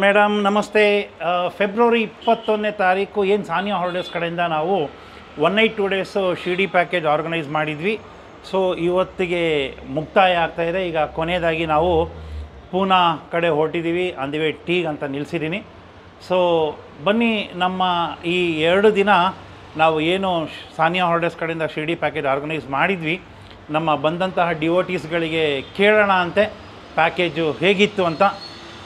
Madam ನಮಸ್ತೆ. February 21ನೇ ತಾರೀಕು ಏನು ಸಾನಿಯಾ ಹಾಲಿಡೇಸ್ ಕಡೆಯಿಂದ ನಾವು 1 night 2 days Shirdi package organise ಮಾಡಿದ್ವಿ. ಸೊ ಇವತ್ತಿಗೆ ಮುಕ್ತಾಯ ಆಗ್ತಾಯಿದೆ. ಈಗ ಕೊನೆಯದಾಗಿ ನಾವು ಪೂನಾ ಕಡೆ ಹೊರಟಿದ್ದೀವಿ. ಆನ್ ದಿ ವೇ ಟೀಗ್ ಅಂತ ನಿಲ್ಲಿಸಿದ್ದೀನಿ. ಸೊ ಬನ್ನಿ, ನಮ್ಮ ಈ 2 ದಿನ ನಾವು ಏನು ಸಾನಿಯಾ ಹಾಲಿಡೇಸ್ ಕಡೆಯಿಂದ ಶಿರ್ಡಿ ಪ್ಯಾಕೇಜ್ ಆರ್ಗನೈಸ್ ಮಾಡಿದ್ವಿ, ನಮ್ಮ ಬಂದಂತಹ ಡಿವೋಟೀಸ್ಗಳಿಗೆ ಕೇಳೋಣ ಅಂತೆ ಪ್ಯಾಕೇಜು ಹೇಗಿತ್ತು ಅಂತ.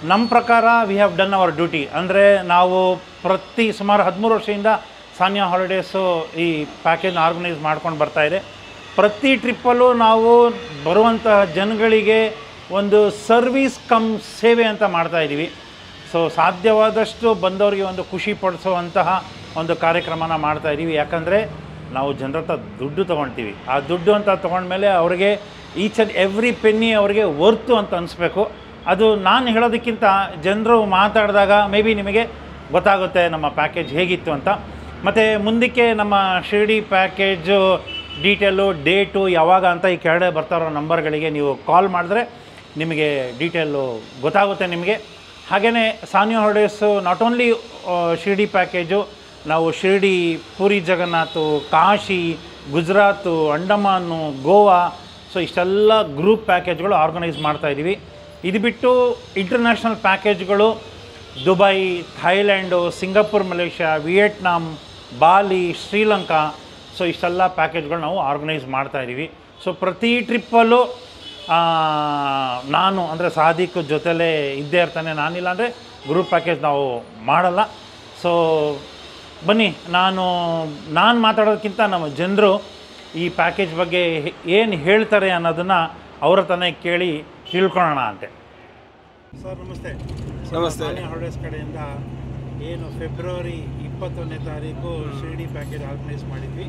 ನಮ್ಮ ಪ್ರಕಾರ we have done our duty. ಅಂದರೆ ನಾವು ಸುಮಾರು 13 ವರ್ಷದಿಂದ ಸಾನಿಯಾ ಹಾಲಿಡೇಸು ಈ ಪ್ಯಾಕೇಜ್ನ ಆರ್ಗನೈಸ್ ಮಾಡ್ಕೊಂಡು ಬರ್ತಾಯಿದೆ. ಪ್ರತಿ ಟ್ರಿಪ್ಪಲ್ಲೂ ನಾವು ಬರುವಂತಹ ಜನಗಳಿಗೆ ಒಂದು ಸರ್ವೀಸ್ ಕಮ್ ಸೇವೆ ಅಂತ ಮಾಡ್ತಾಯಿದ್ದೀವಿ. ಸೊ ಸಾಧ್ಯವಾದಷ್ಟು ಬಂದವರಿಗೆ ಒಂದು ಖುಷಿ ಪಡಿಸುವಂತಹ ಒಂದು ಕಾರ್ಯಕ್ರಮನ ಮಾಡ್ತಾಯಿದ್ದೀವಿ. ಯಾಕಂದರೆ ನಾವು ಜನರ ಹತ್ರ ದುಡ್ಡು ತೊಗೊಳ್ತೀವಿ. ಆ ದುಡ್ಡು ಅಂತ ತೊಗೊಂಡ್ಮೇಲೆ ಅವ್ರಿಗೆ ಈಚ್ ಆ್ಯಂಡ್ ಎವ್ರಿ ಪೆನ್ನಿ ಅವ್ರಿಗೆ ವರ್ತು ಅಂತ ಅನಿಸ್ಬೇಕು. ಅದು ನಾನು ಹೇಳೋದಕ್ಕಿಂತ ಜನರು ಮಾತಾಡಿದಾಗ ಮೇ ಬಿ ನಿಮಗೆ ಗೊತ್ತಾಗುತ್ತೆ ನಮ್ಮ ಪ್ಯಾಕೇಜ್ ಹೇಗಿತ್ತು ಅಂತ. ಮತ್ತು ಮುಂದಕ್ಕೆ ನಮ್ಮ ಶಿರ್ಡಿ ಪ್ಯಾಕೇಜು ಡೀಟೇಲು, ಡೇಟು ಯಾವಾಗ ಅಂತ ಈ ಕೆಳಗಡೆ ಬರ್ತಾರೋ ನಂಬರ್ಗಳಿಗೆ ನೀವು ಕಾಲ್ ಮಾಡಿದ್ರೆ ನಿಮಗೆ ಡೀಟೇಲು ಗೊತ್ತಾಗುತ್ತೆ ನಿಮಗೆ. ಹಾಗೆಯೇ Sania holidays not only Shirdi package, ನಾವು ಶಿರ್ಡಿ, ಪೂರಿ ಜಗನ್ನಾಥ್, ಕಾಶಿ, ಗುಜರಾತು, ಅಂಡಮಾನು, ಗೋವಾ, ಸೊ ಇಷ್ಟೆಲ್ಲ ಗ್ರೂಪ್ ಪ್ಯಾಕೇಜ್ಗಳು ಆರ್ಗನೈಸ್ ಮಾಡ್ತಾಯಿದ್ದೀವಿ. ಇದು ಬಿಟ್ಟು international ಪ್ಯಾಕೇಜ್ಗಳು Dubai, Thailand, Singapore, Malaysia, Vietnam, ಬಾಲಿ, ಶ್ರೀಲಂಕಾ, ಸೊ ಇಷ್ಟೆಲ್ಲ ಪ್ಯಾಕೇಜ್ಗಳು ನಾವು ಆರ್ಗನೈಸ್ ಮಾಡ್ತಾಯಿದ್ದೀವಿ. ಸೊ ಪ್ರತಿ ಟ್ರಿಪ್ಪಲ್ಲೂ ನಾನು ಅಂದರೆ ಸಾದಿಕ್ ಜೊತೆಲೇ ಇದ್ದೇ ಇರ್ತಾನೆ. ನಾನಿಲ್ಲ ಅಂದರೆ ಗ್ರೂಪ್ ಪ್ಯಾಕೇಜ್ ನಾವು ಮಾಡಲ್ಲ. ಸೊ ಬನ್ನಿ, ನಾನು ಮಾತಾಡೋದಕ್ಕಿಂತ ನಮ್ಮ ಜನರು ಈ ಪ್ಯಾಕೇಜ್ ಬಗ್ಗೆ ಏನು ಹೇಳ್ತಾರೆ ಅನ್ನೋದನ್ನು ಅವ್ರ ತಾನೇ ಕೇಳಿ ತಿಳ್ಕೊಳ್ಳೋಣ ಅಂತೆ. ಸರ್ ನಮಸ್ತೆ. ನಮಸ್ತೆ. ಸಾನಿಯಾ ಹಾಲಿಡೇಸ್ ಕಡೆಯಿಂದ ಏನು ಫೆಬ್ರವರಿ 21ನೇ ತಾರೀಕು ಶಿರ್ಡಿ ಪ್ಯಾಕೇಜ್ ಆರ್ಗನೈಸ್ ಮಾಡಿದ್ವಿ.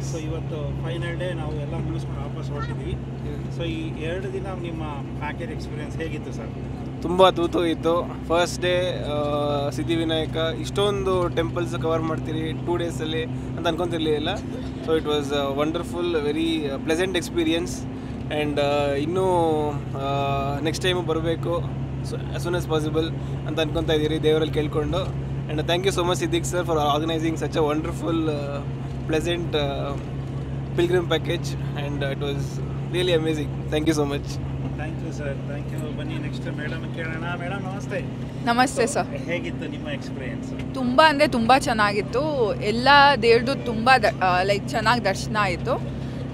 ಸೊ ಇವತ್ತು ಫೈನಲ್ ಡೇ, ನಾವು ಎಲ್ಲ ಮುಗಿಸ್ಕೊಂಡು ವಾಪಸ್ ಹೊರಟಿದ್ವಿ. ಸೊ ಈ 2 ದಿನ ನಿಮ್ಮ ಪ್ಯಾಕೇಜ್ ಎಕ್ಸ್ಪೀರಿಯನ್ಸ್ ಹೇಗಿತ್ತು ಸರ್? ತುಂಬ ತೂತು ಇತ್ತು. ಫಸ್ಟ್ ಡೇ ಸಿದ್ಧಿವಿನಾಯಕ ಇಷ್ಟೊಂದು ಟೆಂಪಲ್ಸ್ ಕವರ್ ಮಾಡ್ತೀರಿ 2 ಡೇಸಲ್ಲಿ ಅಂತ ಅನ್ಕೊತಿರ್ಲಿಲ್ಲ. So it was wonderful, very pleasant experience. And ಇನ್ನೂ ನೆಕ್ಸ್ಟ್ ಟೈಮು ಬರಬೇಕು ಆಸ್ ಸೂನ್ ಆಸ್ ಪಾಸಿಬಲ್ ಅಂತ ಅನ್ಕೊತಾ ಇದ್ದೀರಿ ದೇವರಲ್ಲಿ ಕೇಳ್ಕೊಂಡು. And thank you so much Siddiq sir for organising such a wonderful pleasant pilgrim package. And it was really amazing. Thank you so much. Thank you sir, thank you. ಬನ್ನಿ next madam ಕೇಳೋಣ. Madam ನಮಸ್ತೆ. ನಮಸ್ತೆ sir. ಹೇಗಿತ್ತು ನಿಮ್ಮ experience? ತುಂಬ ಅಂದರೆ ತುಂಬ ಚೆನ್ನಾಗಿತ್ತು. ಎಲ್ಲ ದೇವ್ರದ್ದು ತುಂಬ ಲೈಕ್ ಚೆನ್ನಾಗಿ ದರ್ಶನ ಆಯಿತು.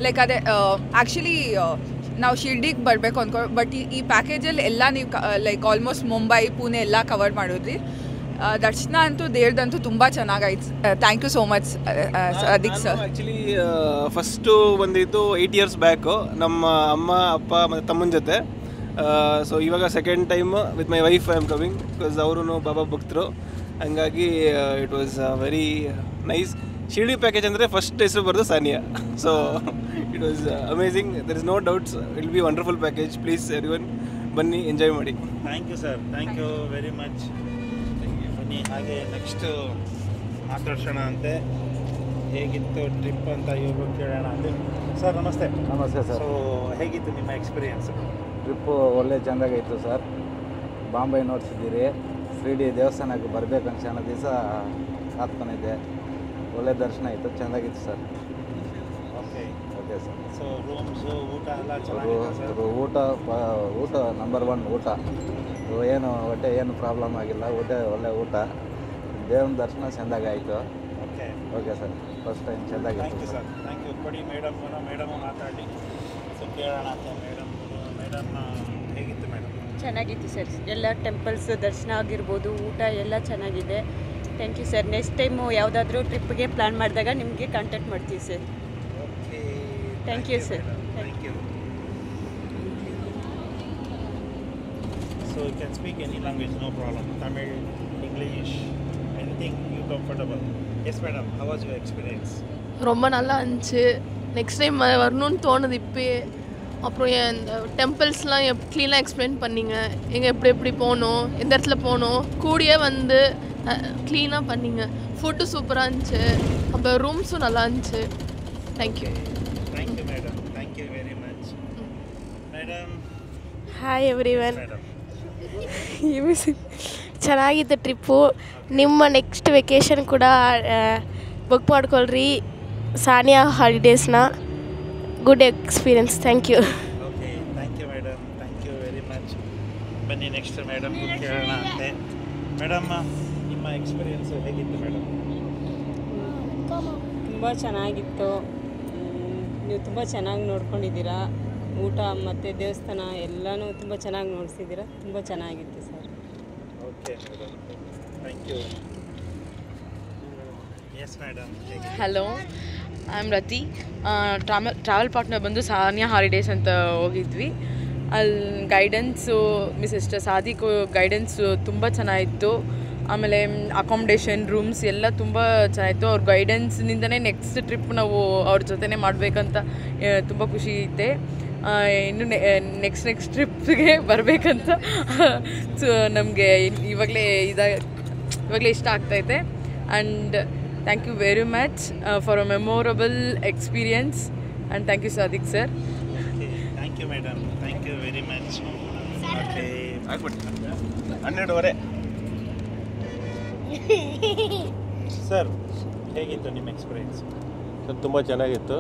ಲೈಕ್ ಅದೇ ಆ್ಯಕ್ಚುಲಿ ನಾವು ಶಿರ್ಡಿಗೆ ಬರಬೇಕು ಅಂದ್ಕೊಂಡು, ಬಟ್ ಈ ಪ್ಯಾಕೇಜಲ್ಲಿ ಎಲ್ಲ ನೀವು ಲೈಕ್ ಆಲ್ಮೋಸ್ಟ್ ಮುಂಬೈ, ಪುಣೆ ಎಲ್ಲ ಕವರ್ ಮಾಡಿದ್ರಿ. ದರ್ಶನ ಅಂತೂ ದೇವ್ರದಂತೂ ತುಂಬ ಚೆನ್ನಾಗಾಯ್ತು. ಥ್ಯಾಂಕ್ ಯು ಸೋ ಮಚ್ ಅದಕ್ಕೆ ಸರ್. ಆ್ಯಕ್ಚುಲಿ ಫಸ್ಟು ಬಂದಿದ್ದು 8 years ಬ್ಯಾಕು ನಮ್ಮ ಅಮ್ಮ, ಅಪ್ಪ ಮತ್ತು ತಮ್ಮನ ಜೊತೆ. ಸೊ ಇವಾಗ second time with my wife I am coming, because ಅವರು ಬಾಬಾ ಭಕ್ತರು. ಹಂಗಾಗಿ it was very nice. Shirdi package ಅಂದರೆ ಫಸ್ಟ್ ಹೆಸರು ಬರೋದು Sania. So it was amazing. There is no doubts, will be wonderful package. Please everyone ಬನ್ನಿ, ಎಂಜಾಯ್ ಮಾಡಿ. Thank you sir, thank you very much. ಬನ್ನಿ, ಹಾಗೆ ನೆಕ್ಸ್ಟು ಮಾತಾಡ್ಸೋಣ ಅಂತೆ ಹೇಗಿತ್ತು ಟ್ರಿಪ್ ಅಂತ ಇವರು ಕೇಳೋಣ ಅಂತೆ. ಸರ್ ನಮಸ್ತೆ. ನಮಸ್ತೆ ಸರ್. ಸೊ ಹೇಗಿತ್ತು ನಿಮ್ಮ ಎಕ್ಸ್ಪೀರಿಯನ್ಸ್? ಟ್ರಿಪ್ಪು ಒಳ್ಳೆ ಚೆಂದಾಗಿತ್ತು ಸರ್. ಬಾಂಬೆ ನೋಡ್ಸಿದ್ದೀರಿ, ಶಿರ್ಡಿ ದೇವಸ್ಥಾನಕ್ಕೆ ಬರಬೇಕು ಅನ್ಸೋ ದಿವಸ ಕಾತ್ಕೊಂಡಿದ್ದೆ. ಒಳ್ಳೆ ದರ್ಶನ ಇತ್ತು, ಚೆಂದಾಗಿತ್ತು sir. Okay okay sir. So rooms, ಊಟ ಎಲ್ಲ ಚೆನ್ನಾಗಿತ್ತು ಸರ್? ಊಟ ನಂಬರ್ 1 ಊಟ. ಹೊಟ್ಟೆ ಏನು ಪ್ರಾಬ್ಲಮ್ ಆಗಿಲ್ಲ. ಒಳ್ಳೆ ಊಟ, ದೇವ್ರ ದರ್ಶನ ಚೆಂದಾಗಾಯಿತು. Okay okay sir, first time ಚೆಂದಾಗಿತ್ತು. Thank you sir, thank you. ಕೊಡಿ ಮೇಡಮ್ ಮಾತಾಡಿ. ಸೊ ಕೇಳೋಣ ಅಂತ. ಮೇಡಮ್ ಹೇಗಿತ್ತು ಮೇಡಮ್? ಚೆನ್ನಾಗಿತ್ತು ಸರ್. ಎಲ್ಲ ಟೆಂಪಲ್ಸ್ ದರ್ಶನ ಆಗಿರ್ಬೋದು, ಊಟ ಎಲ್ಲ ಚೆನ್ನಾಗಿದೆ. Thank you sir. Next time ಯಾವುದಾದ್ರೂ ಟ್ರಿಪ್ಗೆ ಪ್ಲ್ಯಾನ್ ಮಾಡಿದಾಗ ನಿಮಗೆ ಕಾಂಟ್ಯಾಕ್ಟ್ ಮಾಡ್ತೀವಿ sir. Okay, thank you sir. Thank you. So you can speak any language, no problem. Tamil, English, and anything you comfortable. Yes madam, how was your experience? ரொம்ப நல்லா இருந்துச்சு. Next time வரணும்னு தோணுது இப்போயே. அப்புறம் இந்த டெம்பிள்ஸ்லாம் க்ளீனாக எக்ஸ்பிளைன் பண்ணிங்க, எங்கே எப்படி போகணும், எந்த இடத்துல போகணும், கூடியே வந்து க்ளீனாக பண்ணிங்க. ஃபுட்டு சூப்பராக இருந்துச்சு, அப்புறம் ரூம்ஸும் நல்லா இருந்துச்சு. Thank you. Thank you madam, thank you very much madam. Hi everyone. Madam ಚೆನ್ನಾಗಿತ್ತು ಟ್ರಿಪ್ಪು. ನಿಮ್ಮ ನೆಕ್ಸ್ಟ್ ವೆಕೇಷನ್ ಕೂಡ ಬುಕ್ ಮಾಡ್ಕೊಳ್ರಿ ಸಾನಿಯಾ ಹಾಲಿಡೇಸ್ನ. Good experience. Thank you. Okay, thank you madam, thank you very much. ಬನ್ನಿ ನೆಕ್ಸ್ಟ್ ಮೇಡಮ್ ಕೇಳೋಣ ಅಂತೆ. ಮೇಡಮ್, ನಿಮ್ಮ ಎಕ್ಸ್ಪೀರಿಯನ್ಸ್ ಹೇಗಿತ್ತು ಮೇಡಮ್? ತುಂಬ ಚೆನ್ನಾಗಿತ್ತು. ನೀವು ತುಂಬ ಚೆನ್ನಾಗಿ ನೋಡ್ಕೊಂಡಿದ್ದೀರಾ. ಊಟ ಮತ್ತು ದೇವಸ್ಥಾನ ಎಲ್ಲನೂ ತುಂಬ ಚೆನ್ನಾಗಿ ನೋಡಿಸಿದ್ದೀರಾ. ತುಂಬ ಚೆನ್ನಾಗಿತ್ತು sir. Okay madam, thank you. Yes madam. Hello, I am Rati. Travel partner ಬಂದು ಸಾನಿಯಾ ಹಾಲಿಡೇಸ್ ಅಂತ ಹೋಗಿದ್ವಿ. ಅಲ್ಲಿ ಗೈಡೆನ್ಸು ಮಿಸ್ಟರ್ ಸಾದಿಕ್ ಗೈಡೆನ್ಸು ತುಂಬ ಚೆನ್ನಾಗಿತ್ತು. ಆಮೇಲೆ ಅಕಾಮಿಡೇಷನ್, ರೂಮ್ಸ್ ಎಲ್ಲ ತುಂಬ ಚೆನ್ನಾಗಿತ್ತು. ಅವ್ರ ಗೈಡೆನ್ಸ್ನಿಂದನೇ ನೆಕ್ಸ್ಟ್ ಟ್ರಿಪ್ ನಾವು ಅವ್ರ ಜೊತೆನೇ ಮಾಡಬೇಕಂತ ತುಂಬ ಖುಷಿ ಐತೆ. ಇನ್ನು ನೆಕ್ಸ್ಟ್ ಟ್ರಿಪ್ಗೆ ಬರಬೇಕಂತ ನಮಗೆ ಇವಾಗಲೇ ಇಷ್ಟ ಆಗ್ತೈತೆ. And thank you very much for a memorable experience, and thank you Sadiq sir. Okay, thank you madam, thank you very much. Okay, ಆಗ್ಬಿಟ್ಟು 12:30 ಸರ್, ಹೇಗಿತ್ತು ನಿಮ್ಮ ಎಕ್ಸ್ಪೀರಿಯನ್ಸ್? ಸರ್ ತುಂಬ ಚೆನ್ನಾಗಿತ್ತು.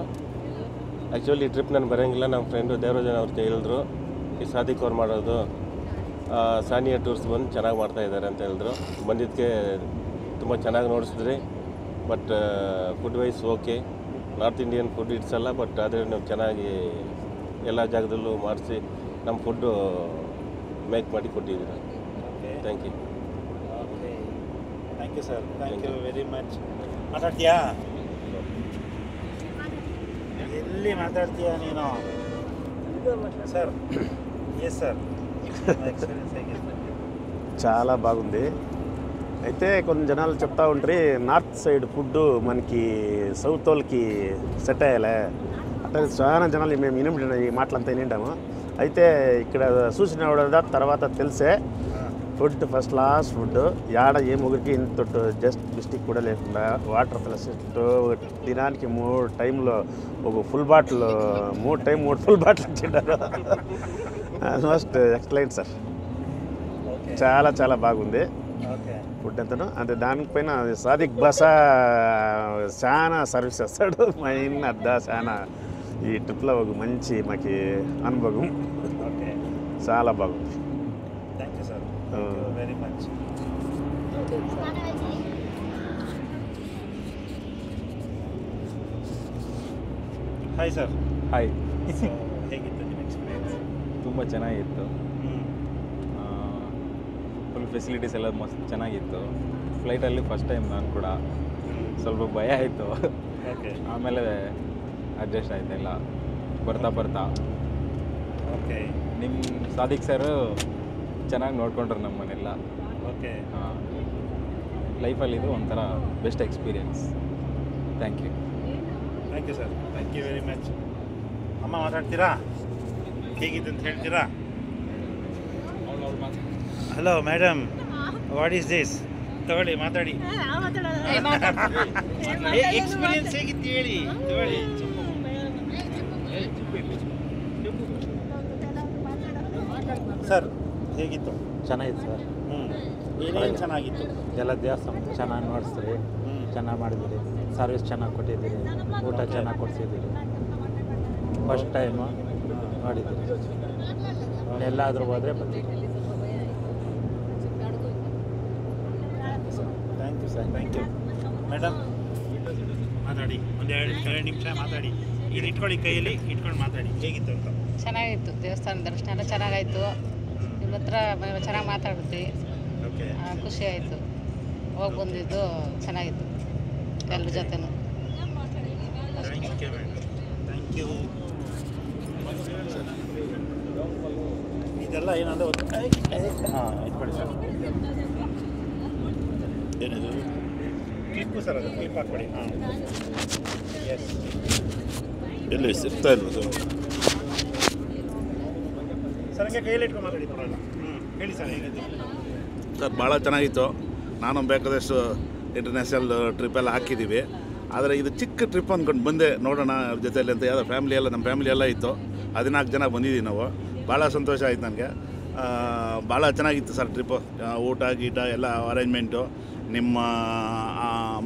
ಆ್ಯಕ್ಚುಲಿ ಈ ಟ್ರಿಪ್ ನಾನು ಬರೋಂಗಿಲ್ಲ, ನಮ್ಮ ಫ್ರೆಂಡು ದೇವರಾಜನ್ ಅವ್ರು ಹೇಳಿದ್ರು ಈ ಸಾದಿಕ್ ಅವ್ರು ಮಾಡೋದು ಸಾನಿಯಾ ಟೂರ್ಸ್ ಬಂದು ಚೆನ್ನಾಗಿ ಮಾಡ್ತಾಯಿದ್ದಾರೆ ಅಂತ ಹೇಳಿದ್ರು. ಬಂದಿದ್ದಕ್ಕೆ ತುಂಬ ಚೆನ್ನಾಗಿ ನೋಡಿಸಿದ್ರಿ. But food wise okay, north Indian food ಇಡ್ಸಲ್ಲ, ಬಟ್ ಆದರೆ ನೀವು ಚೆನ್ನಾಗಿ ಎಲ್ಲ ಜಾಗದಲ್ಲೂ ಮಾಡಿಸಿ ನಮ್ಮ ಫುಡ್ಡು ಮೇಕ್ ಮಾಡಿ ಕೊಟ್ಟಿದ್ದೀರ. Thank you. Okay, thank you sir, thank you very much. ಮಾತಾಡ್ತೀಯಾ? ಎಲ್ಲಿ ಮಾತಾಡ್ತೀಯಾ ನೀನು? సార్ ఎస్ సార్ ఎక్స్పీరియన్స్ అయ్యింది. చాలా బాగుంది. అయితే కొన్ని జనాలు చెప్తా ఉంటారు నార్త్ సైడ్ ఫుడ్ మనకి సౌత్ వాళ్ళకి సెట్ అయ్యేలే అట్లా చాలా జనాలు మేము ఈ మాటలంతా వినింటాము. అయితే ఇక్కడ చూసిన తర్వాత తెలిసే ఫుడ్ ఫస్ట్ క్లాస్ ఫుడ్. యాడ ఏ ముగ్గురికి ఇంత జస్ట్ మిస్టేక్ కూడా లేకుండా వాటర్ ఫెసిలిటీ దినానికి 3 టైంలో ఒక ఫుల్ బాటిల్ 3 ఫుల్ బాటిల్ ఇచ్చిండారు. Almost excellent sir. చాలా చాలా బాగుంది ఫుడ్ అంతను. అంటే దానిపైన సాదిక్ బాషా చాలా సర్వీస్ చేస్తాడు. మెయిన్ అద్దా చాలా ఈ ట్రిప్లో ఒక మంచి మాకు అనుభవం. చాలా బాగుంది. Thank you sir, very much. Hi sir. Hi. ಹೇಗಿತ್ತು ನಿಮ್ಮ ಎಕ್ಸ್ಪೀರಿಯನ್ಸ್? ತುಂಬ ಚೆನ್ನಾಗಿತ್ತು. ಫುಲ್ ಫೆಸಿಲಿಟೀಸ್ ಎಲ್ಲ ಮಸ್ತ್ ಚೆನ್ನಾಗಿತ್ತು. ಫ್ಲೈಟಲ್ಲಿ ಫಸ್ಟ್ ಟೈಮ್ ನಾನು ಕೂಡ ಸ್ವಲ್ಪ ಭಯ ಆಯಿತು. ಆಮೇಲೆ ಅಡ್ಜಸ್ಟ್ ಆಯ್ತಾಯಿಲ್ಲ ಬರ್ತಾ. ಓಕೆ. ನಿಮ್ಮ ಸಾದಿಕ್ ಸರ್ ಚೆನ್ನಾಗಿ ನೋಡ್ಕೊಂಡ್ರು ನಮ್ಮನ್ನೆಲ್ಲ. ಓಕೆ. ಲೈಫಲ್ಲಿ ಇದು ಒಂಥರ best experience. Thank you. Thank you sir, thank you very much. ಅಮ್ಮ ಮಾತಾಡ್ತೀರಾ? ಹೇಗಿತ್ತು ಅಂತ ಹೇಳ್ತೀರಾ? Hello madam, what is this? ತಗೊಳ್ಳಿ, ಮಾತಾಡಿ. ಎಕ್ಸ್ಪೀರಿಯನ್ಸ್ ಹೇಗಿತ್ತು ಹೇಳಿ, ತಗೊಳ್ಳಿ. ಸರ್ ಹೇಗಿತ್ತು? ಚೆನ್ನಾಗಿತ್ತು ಸರ್. ಏನೇನು ಚೆನ್ನಾಗಿತ್ತು? ಎಲ್ಲ ದೇವಸ್ಥಾನ ಚೆನ್ನಾಗಿ ನೋಡಿಸ್ತೀರಿ, ಚೆನ್ನಾಗಿ ಮಾಡಿದ್ದೀರಿ, ಸರ್ವಿಸ್ ಚೆನ್ನಾಗಿ ಕೊಟ್ಟಿದ್ದೀರಿ, ಊಟ ಚೆನ್ನಾಗಿ ಕೊಡ್ಸಿದ್ದೀರಿ. ಫಸ್ಟ್ ಟೈಮು ನೋಡಿದ್ದೀರಿ. ಎಲ್ಲಾದರೂ ಹೋದರೆ ಬರ್ತೀವಿ. Thank you sir, thank you. Madam ಮಾತಾಡಿ, ಒಂದು 2 ನಿಮಿಷ ಮಾತಾಡಿ. ಇದು ಇಟ್ಕೊಳ್ಳಿ, ಕೈಯಲ್ಲಿ ಇಟ್ಕೊಂಡು ಮಾತಾಡಿ. ಹೇಗಿತ್ತು ಅಂತ? ಚೆನ್ನಾಗಿತ್ತು. ದೇವಸ್ಥಾನ ದರ್ಶನ ಎಲ್ಲ ಚೆನ್ನಾಗಾಯಿತು. ನಿಮ್ಮ ಹತ್ರ ಚೆನ್ನಾಗಿ ಮಾತಾಡಿದ್ವಿ. ಖುಷಿ ಆಯಿತು. ಹೋಗಿ ಬಂದಿದ್ದು ಚೆನ್ನಾಗಿತ್ತು ಎಲ್ಲರ ಜೊತೆನೂ. Thank you. ಇದೆಲ್ಲ ಏನಂದರೆ ಒಂದು ಹಾಂ ಇಟ್ಕೊಳ್ಳಿ ಸರ್. ಏನಿದು ಕ್ಲಿಪ್ಪು ಸರ್, ಅದು ಕ್ಲಿಪ್ ಹಾಕ್ಬಿಡಿ. ಹಾಂ, ಎಸ್. ಎಲ್ಲಿ ಸಿಗ್ತಾ ಇಲ್ಲ ಸರ್. ಸರ್ ಹಂಗೆ ಕೈಯಲ್ಲಿ ಇಟ್ಕೊಂಡು ಮಾತಾಡಿ, ಪರವಾಗಿಲ್ಲ. ಹೇಳಿ ಸರ್, ಹೇಗಿದೆ ಸರ್? ಭಾಳ ಚೆನ್ನಾಗಿತ್ತು. ನಾನು ಬೇಕಾದಷ್ಟು ಇಂಟರ್ನ್ಯಾಷನಲ್ ಟ್ರಿಪ್ಪೆಲ್ಲ ಹಾಕಿದ್ದೀವಿ. ಆದರೆ ಇದು ಚಿಕ್ಕ ಟ್ರಿಪ್ ಅಂದ್ಕೊಂಡು ಬಂದೆ, ನೋಡೋಣ ಅವ್ರ ಜೊತೆಯಲ್ಲಿ ಅಂತ. ಯಾವುದೋ ಫ್ಯಾಮಿಲಿ ಎಲ್ಲ, ನಮ್ಮ ಫ್ಯಾಮಿಲಿ ಎಲ್ಲ ಇತ್ತು, 14 ಜನ ಬಂದಿದ್ದೀವಿ ನಾವು. ಭಾಳ ಸಂತೋಷ ಆಯ್ತು ನನಗೆ. ಭಾಳ ಚೆನ್ನಾಗಿತ್ತು ಸರ್ ಟ್ರಿಪ್ಪು. ಊಟ ಗೀಟ ಎಲ್ಲ ಅರೇಂಜ್ಮೆಂಟು, ನಿಮ್ಮ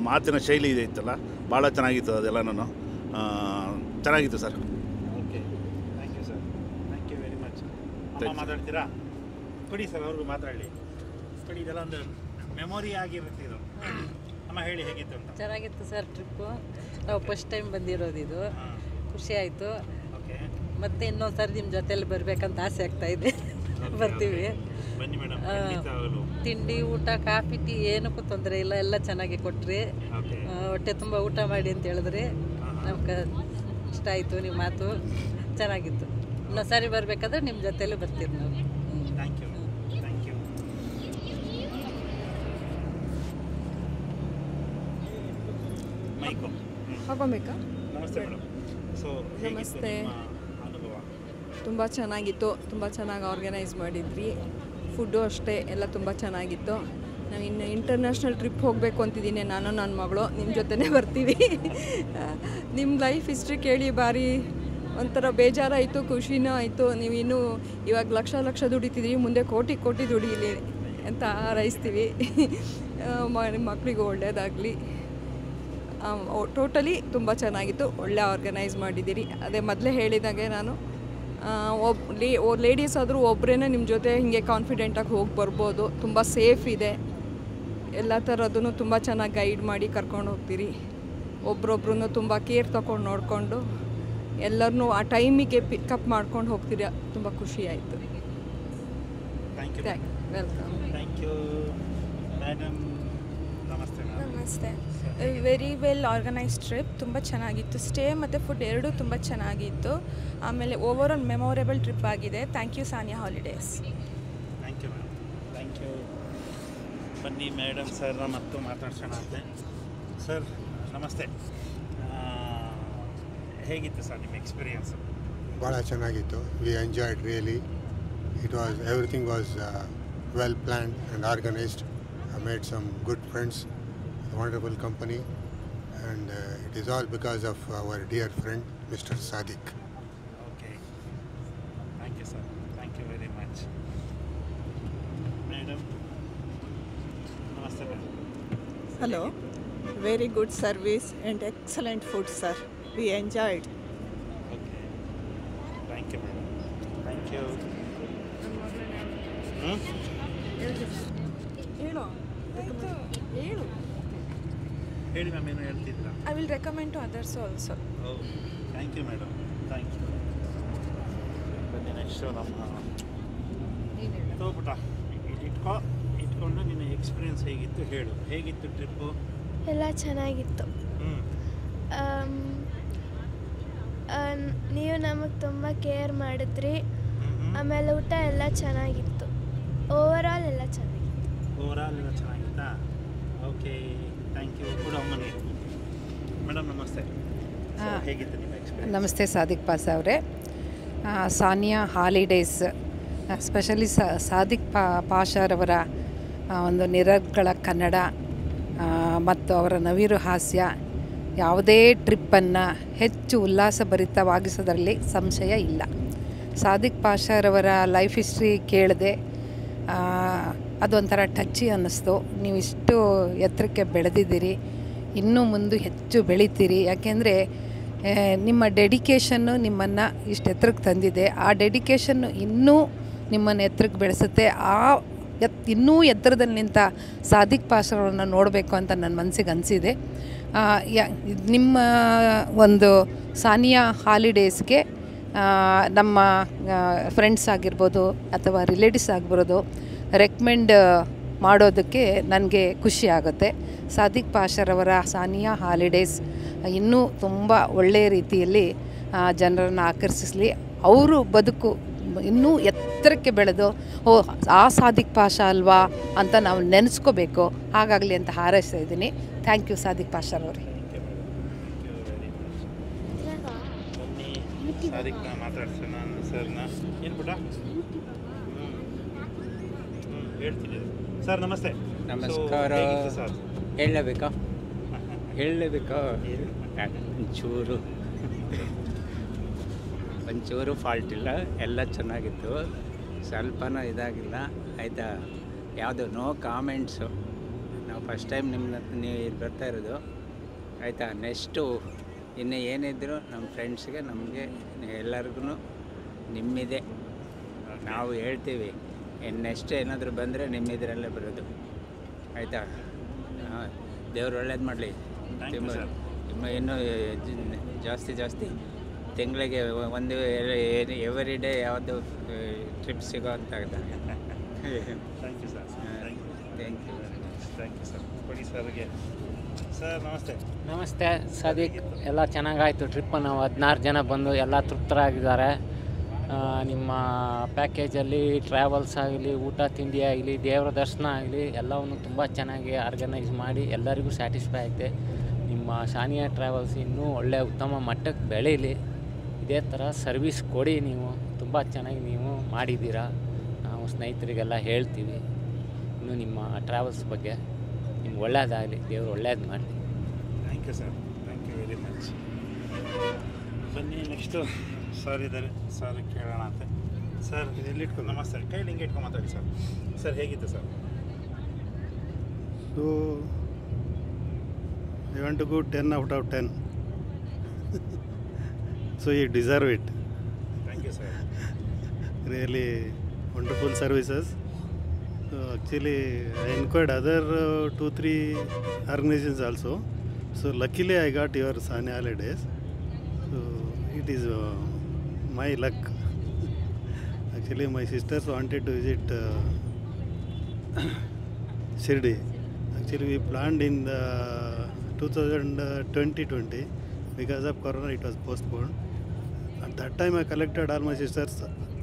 ಮಾತಿನ ಶೈಲಿ ಇದೆ ಇತ್ತಲ್ಲ, ಭಾಳ ಚೆನ್ನಾಗಿತ್ತು ಅದೆಲ್ಲನೂ. ಚೆನ್ನಾಗಿತ್ತು sir. Okay, thank you sir, thank you very much. ಅಮ್ಮ ಮಾತಾಡ್ತೀರಾ? ಕೊಡಿ ಸರ್, ಅವ್ರಿಗೂ ಮಾತಾಡಲಿ. ಕೊಡಿ, ಇದೆಲ್ಲ ಒಂದು ಮೆಮೊರಿ ಆಗಿರುತ್ತೆ ಇದು. ಅಮ್ಮ ಹೇಳಿ, ಹೇಗಿತ್ತು ಅಂತ? ಚೆನ್ನಾಗಿತ್ತು ಸರ್ ಟ್ರಿಪ್ಪು. ನಾವು ಫಸ್ಟ್ ಟೈಮ್ ಬಂದಿರೋದು, ಇದು ಖುಷಿ ಆಯಿತು. ಮತ್ತೆ ಇನ್ನೊಂದು ಸಾರಿ ನಿಮ್ಮ ಜೊತೆಯಲ್ಲಿ ಬರಬೇಕಂತ ಆಸೆ ಆಗ್ತಾ ಇದೆ. ಬರ್ತೀವಿ. ಬನ್ನಿ ಮೇಡಮ್. ತಿಂಡಿ, ಊಟ, ಕಾಫಿ, ಟೀ ಏನಕ್ಕೂ ತೊಂದರೆ ಇಲ್ಲ, ಎಲ್ಲ ಚೆನ್ನಾಗಿ ಕೊಟ್ರಿ. ಹೊಟ್ಟೆ ತುಂಬ ಊಟ ಮಾಡಿ ಅಂತ ಹೇಳಿದ್ರಿ. ನಮ್ಗೆ ಇಷ್ಟ ಆಯಿತು ನಿಮ್ಮ ಮಾತು, ಚೆನ್ನಾಗಿತ್ತು. ಇನ್ನೊಂದು ಸಾರಿ ಬರಬೇಕಾದ್ರೆ ನಿಮ್ಮ ಜೊತೆಯಲ್ಲೇ ಬರ್ತೀವಿ ನಾವು. Thank you, thank you. Mic ಹಾಕೊಬೇಕಾ? ನಮಸ್ತೆ ಮೇಡಮ್. ಸೊ ನಮಸ್ತೆ. ಅನುಭವ ತುಂಬ ಚೆನ್ನಾಗಿತ್ತು, ತುಂಬ ಚೆನ್ನಾಗಿ ಆರ್ಗನೈಸ್ ಮಾಡಿದ್ರಿ. ಫುಡ್ಡು ಅಷ್ಟೇ ಎಲ್ಲ ತುಂಬ ಚೆನ್ನಾಗಿತ್ತು. ನಾವು ಇನ್ನು ಇಂಟರ್ನ್ಯಾಷನಲ್ ಟ್ರಿಪ್ ಹೋಗಬೇಕು ಅಂತಿದ್ದೀನಿ, ನಾನು ನನ್ನ ಮಗಳು ನಿಮ್ಮ ಜೊತೆನೇ ಬರ್ತೀವಿ. ನಿಮ್ಮ ಲೈಫ್ ಹಿಸ್ಟ್ರಿ ಕೇಳಿ ಭಾರಿ ಒಂಥರ ಬೇಜಾರಾಯಿತು, ಖುಷಿನೂ ಆಯಿತು. ನೀವು ಇನ್ನೂ ಇವಾಗ ಲಕ್ಷ ದುಡಿತಿದ್ರಿ, ಮುಂದೆ ಕೋಟಿ ದುಡೀಲಿ ಅಂತ ಹಾರೈಸ್ತೀವಿ. ನಿಮ್ಮ ಮಕ್ಕಳಿಗೆ ಒಳ್ಳೆಯದಾಗಲಿ. ಟೋಟಲಿ ತುಂಬ ಚೆನ್ನಾಗಿತ್ತು, ಒಳ್ಳೆ ಆರ್ಗನೈಸ್ ಮಾಡಿದ್ದೀರಿ. ಅದೇ ಮೊದಲೇ ಹೇಳಿದಾಗೆ ನಾನು ಲೇಡೀಸ್ ಆದರೂ ಒಬ್ಬರೇ ನಿಮ್ಮ ಜೊತೆ ಹೀಗೆ ಕಾನ್ಫಿಡೆಂಟಾಗಿ ಹೋಗಿ ಬರ್ಬೋದು. ತುಂಬ ಸೇಫ್ ಇದೆ, ಎಲ್ಲ ಥರದೂ ತುಂಬ ಚೆನ್ನಾಗಿ ಗೈಡ್ ಮಾಡಿ ಕರ್ಕೊಂಡು ಹೋಗ್ತೀರಿ. ಒಬ್ರೊಬ್ರು ತುಂಬ ಕೇರ್ ತೊಗೊಂಡು ನೋಡಿಕೊಂಡು ಎಲ್ಲರನ್ನೂ ಆ ಟೈಮಿಗೆ ಪಿಕಪ್ ಮಾಡ್ಕೊಂಡು ಹೋಗ್ತೀರಿ. ತುಂಬ ಖುಷಿ ಆಯಿತು. Thank you. Welcome. Thank you madam. ನಮಸ್ತೆ. ನಮಸ್ತೆ. ವೆರಿ ವೆಲ್ ಆರ್ಗನೈಸ್ಡ್ ಟ್ರಿಪ್, ತುಂಬ ಚೆನ್ನಾಗಿತ್ತು. ಸ್ಟೇ ಮತ್ತು ಫುಡ್ ಎರಡೂ ತುಂಬ ಚೆನ್ನಾಗಿತ್ತು. ಆಮೇಲೆ ಓವರ್ ಆಲ್ ಮೆಮೊರೇಬಲ್ ಟ್ರಿಪ್ ಆಗಿದೆ. Thank you Sania holidays. Thank you madam, thank you. ಬನ್ನಿ ಮೇಡಮ್ ಸರ್ನ ಮತ್ತು ಮಾತಾಡ್ಸೋಣ ಅಂತೆ. ಸರ್ ನಮಸ್ತೆ. ಹೇಗಿತ್ತು ಸರ್ ನಿಮ್ಮ ಎಕ್ಸ್ಪೀರಿಯನ್ಸು? ಭಾಳ ಚೆನ್ನಾಗಿತ್ತು. We enjoyed really. It was everything was well planned and organised. I made some good friends, wonderful company, and it is all because of our dear friend Mr. Sadiq. Okay. Thank you sir. Thank you very much. Madam. Namaste madam. Hello. Very good service and excellent food sir. We enjoyed. Okay. Thank you madam. Thank you. ಹೇಳಿ ma'am, ಏನು ಹೇಳ್ತಿದ್ರಾ? I will recommend to others also. Thank you madam, thank you. ಬನ್ನಿ next ನಮ್ಮ ತಗೋಬಿಟ್ಟ ಇಟ್ಕೊಂಡು ನಿನ್ನ experience ಹೇಗಿತ್ತು ಹೇಳು. ಹೇಗಿತ್ತು ಟ್ರಿಪ್ಪು? ಎಲ್ಲ ಚೆನ್ನಾಗಿತ್ತು. ನೀವು ನಮಗೆ ತುಂಬ ಕೇರ್ ಮಾಡಿದ್ರಿ. ಆಮೇಲೆ ಊಟ ಎಲ್ಲ ಚೆನ್ನಾಗಿತ್ತು. ಓವರಾಲ್ ಎಲ್ಲ ಚೆನ್ನಾಗಿತ್ತು. ಓವರಾಲ್ ಎಲ್ಲ ಚೆನ್ನಾಗಿತ್ತಾ? Okay, thank you. ಕೂಡ ಅಮ್ಮನಿಗೆ. ಮೇಡಮ್ ನಮಸ್ತೆ. ಹೇಗಿತ್ತು ನಿಮ್ಮ ಎಕ್ಸ್ಪೀರಿಯನ್ಸ್? ನಮಸ್ತೆ ಸಾದಿಕ್ ಪಾಸ್ ಅವರೇ. ಸಾನಿಯಾ ಹಾಲಿಡೇಸ್, ಸ್ಪೆಷಲಿ ಸಾದಿಕ್ ಪಾಷರವರ ಒಂದು ನಿರರ್ಗಳ ಕನ್ನಡ ಮತ್ತು ಅವರ ನವಿರು ಹಾಸ್ಯ ಯಾವುದೇ ಟ್ರಿಪ್ಪನ್ನು ಹೆಚ್ಚು ಉಲ್ಲಾಸಭರಿತವಾಗಿಸೋದ್ರಲ್ಲಿ ಸಂಶಯ ಇಲ್ಲ. ಸಾದಿಕ್ ಪಾಷರವರ ಲೈಫ್ ಹಿಸ್ಟ್ರಿ ಕೇಳಿದೆ, ಅದೊಂಥರ ಟಚ್ಚಿ ಅನ್ನಿಸ್ತು. ನೀವು ಇಷ್ಟು ಎತ್ತರಕ್ಕೆ ಬೆಳೆದಿದ್ದೀರಿ, ಇನ್ನೂ ಮುಂದೆ ಹೆಚ್ಚು ಬೆಳಿತೀರಿ. ಯಾಕೆಂದರೆ ನಿಮ್ಮ ಡೆಡಿಕೇಷನ್ನು ನಿಮ್ಮನ್ನು ಇಷ್ಟು ಎತ್ತರಕ್ಕೆ ತಂದಿದೆ. ಆ ಡೆಡಿಕೇಷನ್ನು ಇನ್ನೂ ನಿಮ್ಮನ್ನು ಎತ್ತರಕ್ಕೆ ಬೆಳೆಸುತ್ತೆ. ಇನ್ನೂ ಎತ್ತರದಲ್ಲಿ ನಿಂತ ಸಾದಿಕ್ ಪಾಷರವರನ್ನು ನೋಡಬೇಕು ಅಂತ ನನ್ನ ಮನಸ್ಸಿಗೆ ಅನಿಸಿದೆ. ನಿಮ್ಮ ಒಂದು ಸಾನಿಯಾ ಹಾಲಿಡೇಸ್ಗೆ ನಮ್ಮ ಫ್ರೆಂಡ್ಸ್ ಆಗಿರ್ಬೋದು ಅಥವಾ ರಿಲೇಟಿವ್ಸ್ ಆಗಿರ್ಬೋದು ರೆಕಮೆಂಡ್ ಮಾಡೋದಕ್ಕೆ ನನಗೆ ಖುಷಿ ಆಗುತ್ತೆ. ಸಾದಿಕ್ ಪಾಷರವರ ಸಾನಿಯಾ ಹಾಲಿಡೇಸ್ ಇನ್ನೂ ತುಂಬ ಒಳ್ಳೆಯ ರೀತಿಯಲ್ಲಿ ಜನರನ್ನು ಆಕರ್ಷಿಸಲಿ. ಅವರು ಬದುಕು ಇನ್ನೂ ಎತ್ತರಕ್ಕೆ ಬೆಳೆದು ಓ ಆ ಸಾದಿಕ್ ಪಾಷಾ ಅಲ್ವಾ ಅಂತ ನಾವು ನೆನೆಸ್ಕೋಬೇಕು. ಹಾಗಾಗಲಿ ಅಂತ ಹಾರೈಸ್ತಾ ಇದ್ದೀನಿ. ಥ್ಯಾಂಕ್ ಯು ಸಾದಿಕ್ ಪಾಷಾರವ್ರಿ. ಸಾದಿಕ್ನ ಮಾತಾಡ್ಸೋಣ ಸರ್ನ. ಏನು ಪುಟ ಹೇಳ್ತೀನಿ ಸರ್. ನಮಸ್ತೆ. ನಮಸ್ಕಾರ. ಸರ್ ಹೇಳಬೇಕಾ ಒಂಚೂರು ಫಾಲ್ಟ್ ಇಲ್ಲ, ಎಲ್ಲ ಚೆನ್ನಾಗಿತ್ತು, ಸ್ವಲ್ಪನೂ ಇದಾಗಿಲ್ಲ ಆಯಿತಾ. ಯಾವುದು ನೋ ಕಾಮೆಂಟ್ಸು. ನಾವು ಫಸ್ಟ್ ಟೈಮ್ ನೀವು ಇಲ್ಲಿ ಬರ್ತಾ ಇರೋದು ಆಯಿತಾ. ನೆಕ್ಸ್ಟು ಇನ್ನು ಏನಿದ್ರು ನಮ್ಮ ಫ್ರೆಂಡ್ಸ್ಗೆ ನಮಗೆ ಎಲ್ಲರಿಗೂ ನಿಮ್ಮಿದೆ ನಾವು ಹೇಳ್ತೀವಿ. ನೆಕ್ಸ್ಟ್ ಏನಾದರೂ ಬಂದರೆ ನಿಮ್ಮಿದ್ರಲ್ಲೇ ಬರೋದು ಆಯಿತಾ. ದೇವ್ರು ಒಳ್ಳೇದು ಮಾಡಲಿ. ತುಂಬ ಇನ್ನೂ ಜಾಸ್ತಿ ತಿಂಗಳಿಗೆ ಒಂದು ಎವ್ರಿ ಡೇ ಯಾವುದು ಟ್ರಿಪ್ ಸಿಗೋ ಅಂತ thank you sir. Thank you sir. ಕೊಡಿ ಸರ್ಗೆ. ಸರ್ ನಮಸ್ತೆ. ನಮಸ್ತೆ ಸಾದಿಕ್. ಎಲ್ಲ ಚೆನ್ನಾಗಾಯಿತು ಟ್ರಿಪ್. ನಾವು 16 ಜನ ಬಂದು ಎಲ್ಲ ತೃಪ್ತರಾಗಿದ್ದಾರೆ. ನಿಮ್ಮ ಪ್ಯಾಕೇಜಲ್ಲಿ ಟ್ರಾವೆಲ್ಸ್ ಆಗಲಿ, ಊಟ ತಿಂಡಿ ಆಗಲಿ, ದೇವರ ದರ್ಶನ ಆಗಲಿ ಎಲ್ಲವನ್ನು ತುಂಬ ಚೆನ್ನಾಗಿ ಆರ್ಗನೈಸ್ ಮಾಡಿ ಎಲ್ಲರಿಗೂ ಸ್ಯಾಟಿಸ್ಫೈ ಆಗಿದೆ. ನಿಮ್ಮ ಸಾನಿಯಾ ಟ್ರಾವೆಲ್ಸ್ ಇನ್ನೂ ಒಳ್ಳೆಯ ಉತ್ತಮ ಮಟ್ಟಕ್ಕೆ ಬೆಳೀಲಿ. ಇದೇ ಥರ ಸರ್ವಿಸ್ ಕೊಡಿ. ನೀವು ತುಂಬ ಚೆನ್ನಾಗಿ ನೀವು ಮಾಡಿದ್ದೀರಾ. ನಾವು ಸ್ನೇಹಿತರಿಗೆಲ್ಲ ಹೇಳ್ತೀವಿ ಇನ್ನು ನಿಮ್ಮ ಟ್ರಾವೆಲ್ಸ್ ಬಗ್ಗೆ. ನಿಮ್ಗೆ ಒಳ್ಳೆಯದಾಗಲಿ, ದೇವರು ಒಳ್ಳೇದು ಮಾಡಲಿ. Thank you sir. Thank you very much. ಬನ್ನಿ ನೆಕ್ಸ್ಟು ಸರ್ ಇದ್ದಾರೆ, ಸರ್ ಕೇಳೋಣ ಅಂತ. ಸರ್ ಎಲ್ಲಿಟ್ಕೊಂಡು ನಮಸ್ತೆ. ಕೈಲಿ ಹಿಂಗೆ ಇಟ್ಕೊಂಡು ಮಾತಾಡಿ ಸರ್. ಸರ್ ಹೇಗಿತ್ತು sir? So I want to go 10 out of 10. So you deserve it. Thank you, sir. Really wonderful services. So actually I inquired other 2-3 organizations also. So luckily I got your Sania Holidays. So it is my luck. Actually my sisters wanted to visit Shirdi. Actually we planned in the 2020. Because of Corona it was postponed. At that time I collected all my sisters'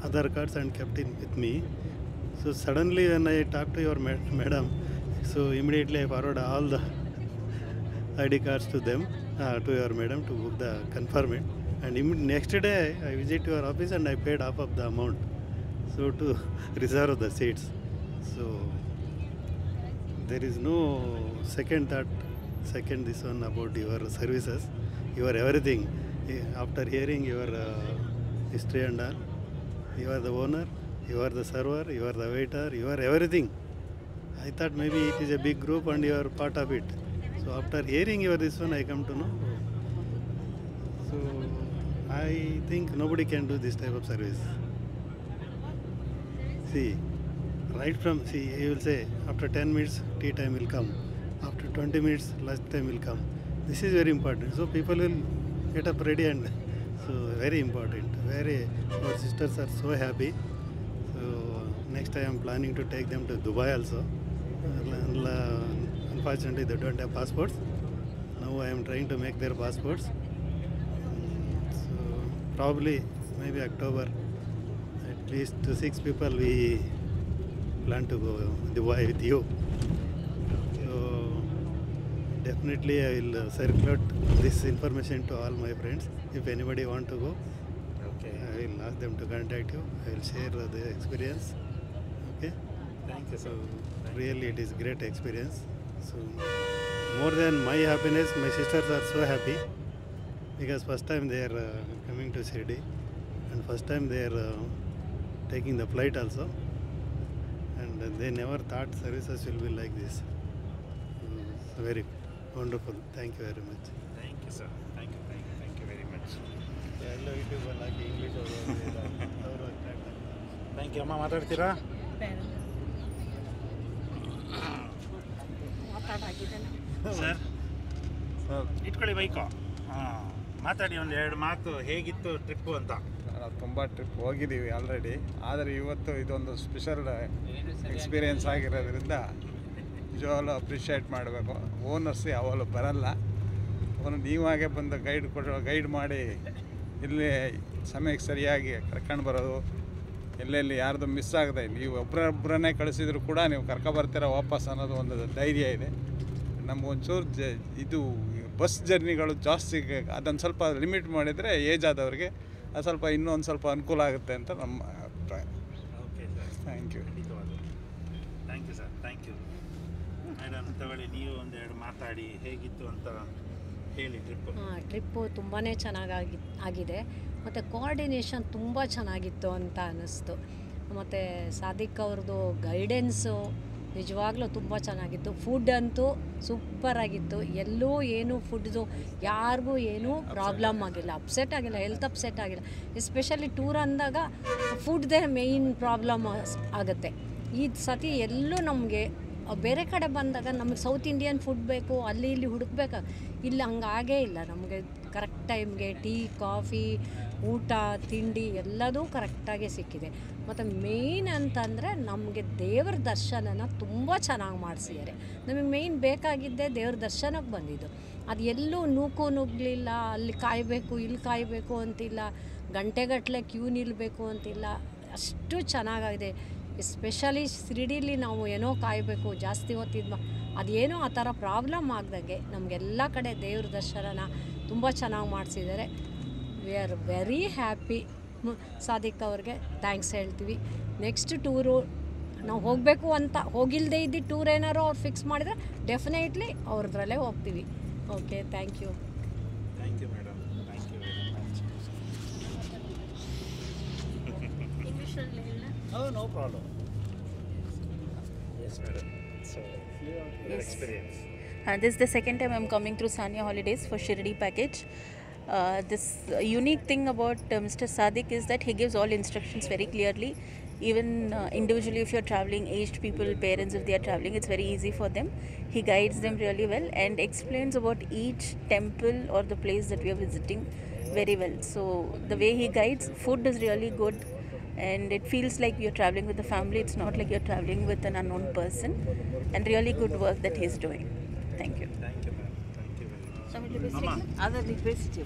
Aadhaar cards and kept it with me. So suddenly when I talked to your madam, so immediately I forwarded all the ID cards to them, to your madam to book the confirmation. And next day I visit your office and I paid half of the amount, so to reserve the seats. So there is no second thought, this one about your services, your everything. After hearing your history and all, you are the owner, you are the server, you are the waiter, you are everything. I thought maybe it is a big group and you are part of it. So after hearing your this one, I come to know. So I think nobody can do this type of service. See, right from, you will say after 10 minutes tea time will come, after 20 minutes lunch time will come. This is very important. So people will get up ready and so very important. Our sisters are so happy. So next I am planning to take them to Dubai also. Unfortunately they don't have passports. Now I am trying to make their passports. So probably maybe October, at least 6 people we plan to go Dubai with you. So definitely I will circulate this information to all my friends. If anybody want to go, okay, I will ask them to contact you. I will share the experience. Okay. Thank you, sir. Really, it is great experience. So more than my happiness, my sisters are so happy because first time they are coming to Shirdi and first time they are taking the flight also, and they never thought services will be like this. So very wonderful. Thank you very much. Thank you, sir. Thank you very much. ಎಲ್ಲ YouTube ಅಲ್ಲಿ ಹಾಕಿ English ಅವರು thank you. ಅಮ್ಮ ಮಾತಾಡ್ತೀರಾ? Sir ಇಟ್ಕೊಳ್ಳಿ bike. ಹಾಂ, ಮಾತಾಡಿ ಒಂದು 2 ಮಾತು. ಹೇಗಿತ್ತು ಟ್ರಿಪ್ಪು ಅಂತ? ನಾವು ತುಂಬ ಟ್ರಿಪ್ ಹೋಗಿದ್ದೀವಿ ಆಲ್ರೆಡಿ, ಆದರೆ ಇವತ್ತು ಇದೊಂದು ಸ್ಪೆಷಲ್ ಎಕ್ಸ್ಪೀರಿಯೆನ್ಸ್ ಆಗಿರೋದ್ರಿಂದ ನಿಜವಾಗ್ಲೂ ಅಪ್ರಿಷಿಯೇಟ್ ಮಾಡಬೇಕು. ಓನರ್ಸ್ ಯಾವಾಗಲೂ ಬರಲ್ಲ. ನೀವಾಗೆ ಬಂದು ಗೈಡ್ ಮಾಡಿ ಇಲ್ಲಿ ಸಮಯಕ್ಕೆ ಸರಿಯಾಗಿ ಕರ್ಕೊಂಡು ಬರೋದು ಎಲ್ಲೆಲ್ಲಿ ಯಾರ್ದು ಮಿಸ್ ಆಗದೆ ನೀವು ಒಬ್ಬರೊಬ್ಬರನ್ನೇ ಕಳಿಸಿದ್ರು ಕೂಡ ನೀವು ಕರ್ಕೊಬರ್ತೀರ ವಾಪಸ್ ಅನ್ನೋದು ಒಂದು ಧೈರ್ಯ ಇದೆ. ನಮಗೊಂಚೂರು ಇದು ಬಸ್ ಜರ್ನಿಗಳು ಜಾಸ್ತಿ ಅದನ್ನು ಸ್ವಲ್ಪ ಲಿಮಿಟ್ ಮಾಡಿದರೆ ಏಜ್ ಆದವ್ರಿಗೆ ಅದು ಸ್ವಲ್ಪ ಇನ್ನೂ ಒಂದು ಸ್ವಲ್ಪ ಅನುಕೂಲ ಆಗುತ್ತೆ ಅಂತ ನಮ್ಮ ಅಭಿಪ್ರಾಯ. Okay sir, thank you. Thank you sir, thank you. Madam ತಗೊಳ್ಳಿ, ನೀವು ಒಂದೆರಡು ಮಾತಾಡಿ ಹೇಗಿತ್ತು ಅಂತ ಹೇಳಿ. ಟ್ರಿಪ್ಪು ತುಂಬಾ ಆಗಿದೆ ಮತ್ತು ಕೋಆರ್ಡಿನೇಷನ್ ತುಂಬ ಚೆನ್ನಾಗಿತ್ತು ಅಂತ ಅನ್ನಿಸ್ತು. ಮತ್ತು ಸಾದಿಕ್ ಅವ್ರದ್ದು ಗೈಡೆನ್ಸು ನಿಜವಾಗ್ಲೂ ತುಂಬ ಚೆನ್ನಾಗಿತ್ತು. ಫುಡ್ ಅಂತೂ ಸೂಪರಾಗಿತ್ತು. ಎಲ್ಲೂ ಏನೂ ಫುಡ್ದು ಯಾರಿಗೂ ಏನೂ ಪ್ರಾಬ್ಲಮ್ ಆಗಿಲ್ಲ, ಅಪ್ಸೆಟ್ ಆಗಿಲ್ಲ, ಹೆಲ್ತ್ ಅಪ್ಸೆಟ್ ಆಗಿಲ್ಲ. ಎಸ್ಪೆಷಲಿ ಟೂರ್ ಅಂದಾಗ ಫುಡ್ದೇ ಮೇಯ್ನ್ ಪ್ರಾಬ್ಲಮ್ ಆಗುತ್ತೆ. ಈ ಸತಿ ಎಲ್ಲೂ ನಮಗೆ ಬೇರೆ ಕಡೆ ಬಂದಾಗ ನಮಗೆ ಸೌತ್ ಇಂಡಿಯನ್ ಫುಡ್ ಬೇಕು, ಅಲ್ಲಿ ಇಲ್ಲಿ ಹುಡುಕ್ಬೇಕು. ಇಲ್ಲ, ಹಂಗಾಗೇ ಇಲ್ಲ. ನಮಗೆ ಕರೆಕ್ಟ್ ಟೈಮ್ಗೆ ಟೀ, ಕಾಫಿ, ಊಟ, ತಿಂಡಿ ಎಲ್ಲದೂ ಕರೆಕ್ಟಾಗಿ ಸಿಕ್ಕಿದೆ. ಮತ್ತು ಮೇಯ್ನ್ ಅಂತಂದರೆ ನಮಗೆ ದೇವ್ರ ದರ್ಶನನ ತುಂಬ ಚೆನ್ನಾಗಿ ಮಾಡಿಸಿದ್ದಾರೆ. ನಮಗೆ ಮೇಯ್ನ್ ಬೇಕಾಗಿದ್ದೇ ದೇವ್ರ ದರ್ಶನಕ್ಕೆ ಬಂದಿದ್ದು. ಅದು ಎಲ್ಲೂ ನೂಕು ನುಗ್ಗಲಿಲ್ಲ. ಅಲ್ಲಿ ಕಾಯಬೇಕು, ಇಲ್ಲಿ ಕಾಯಬೇಕು ಅಂತಿಲ್ಲ, ಗಂಟೆಗಟ್ಟಲೆ ಕ್ಯೂ ನಿಲ್ಲಬೇಕು ಅಂತಿಲ್ಲ. ಅಷ್ಟು ಚೆನ್ನಾಗಿದೆ. ಎಸ್ಪೆಷಲಿ ಶಿರ್ಡಿಲಿ ನಾವು ಏನೋ ಕಾಯಬೇಕು, ಜಾಸ್ತಿ ಹೊತ್ತಿದ್ಮ, ಅದೇನೋ ಆ ಥರ ಪ್ರಾಬ್ಲಮ್ ಆಗ್ದಂಗೆ ನಮಗೆಲ್ಲ ಕಡೆ ದೇವ್ರ ದರ್ಶನನ ತುಂಬ ಚೆನ್ನಾಗಿ ಮಾಡಿಸಿದ್ದಾರೆ. We are very happy. Sadiq ಅವ್ರಿಗೆ ಥ್ಯಾಂಕ್ಸ್ ಹೇಳ್ತೀವಿ. ನೆಕ್ಸ್ಟ್ ಟೂರು ನಾವು ಹೋಗಬೇಕು ಅಂತ ಹೋಗಿಲ್ಲದೆ ಇದ್ದು ಟೂರ್ ಏನಾರು ಅವ್ರು ಫಿಕ್ಸ್ ಮಾಡಿದರೆ ಡೆಫಿನೆಟ್ಲಿ ಅವ್ರದ್ರಲ್ಲೇ ಹೋಗ್ತೀವಿ. Okay, thank you. Thank you madam, thank you very much. Oh, no problem. Yes, madam. So, your experience. This is the second time I'm coming through Sania Holidays for Shirdi package. This unique thing about Mr. Sadik is that he gives all instructions very clearly. Even individually, if you're traveling, aged people, parents, if they are traveling, it's very easy for them. He guides them really well and explains about each temple or the place that we are visiting very well. So the way he guides, food is really good. And it feels like you're traveling with the family. It's not like you're traveling with an unknown person. And really good work that he's doing. Thank you. Thank you, ma'am. Thank you very much. Somebody basic. Amma. Other basic.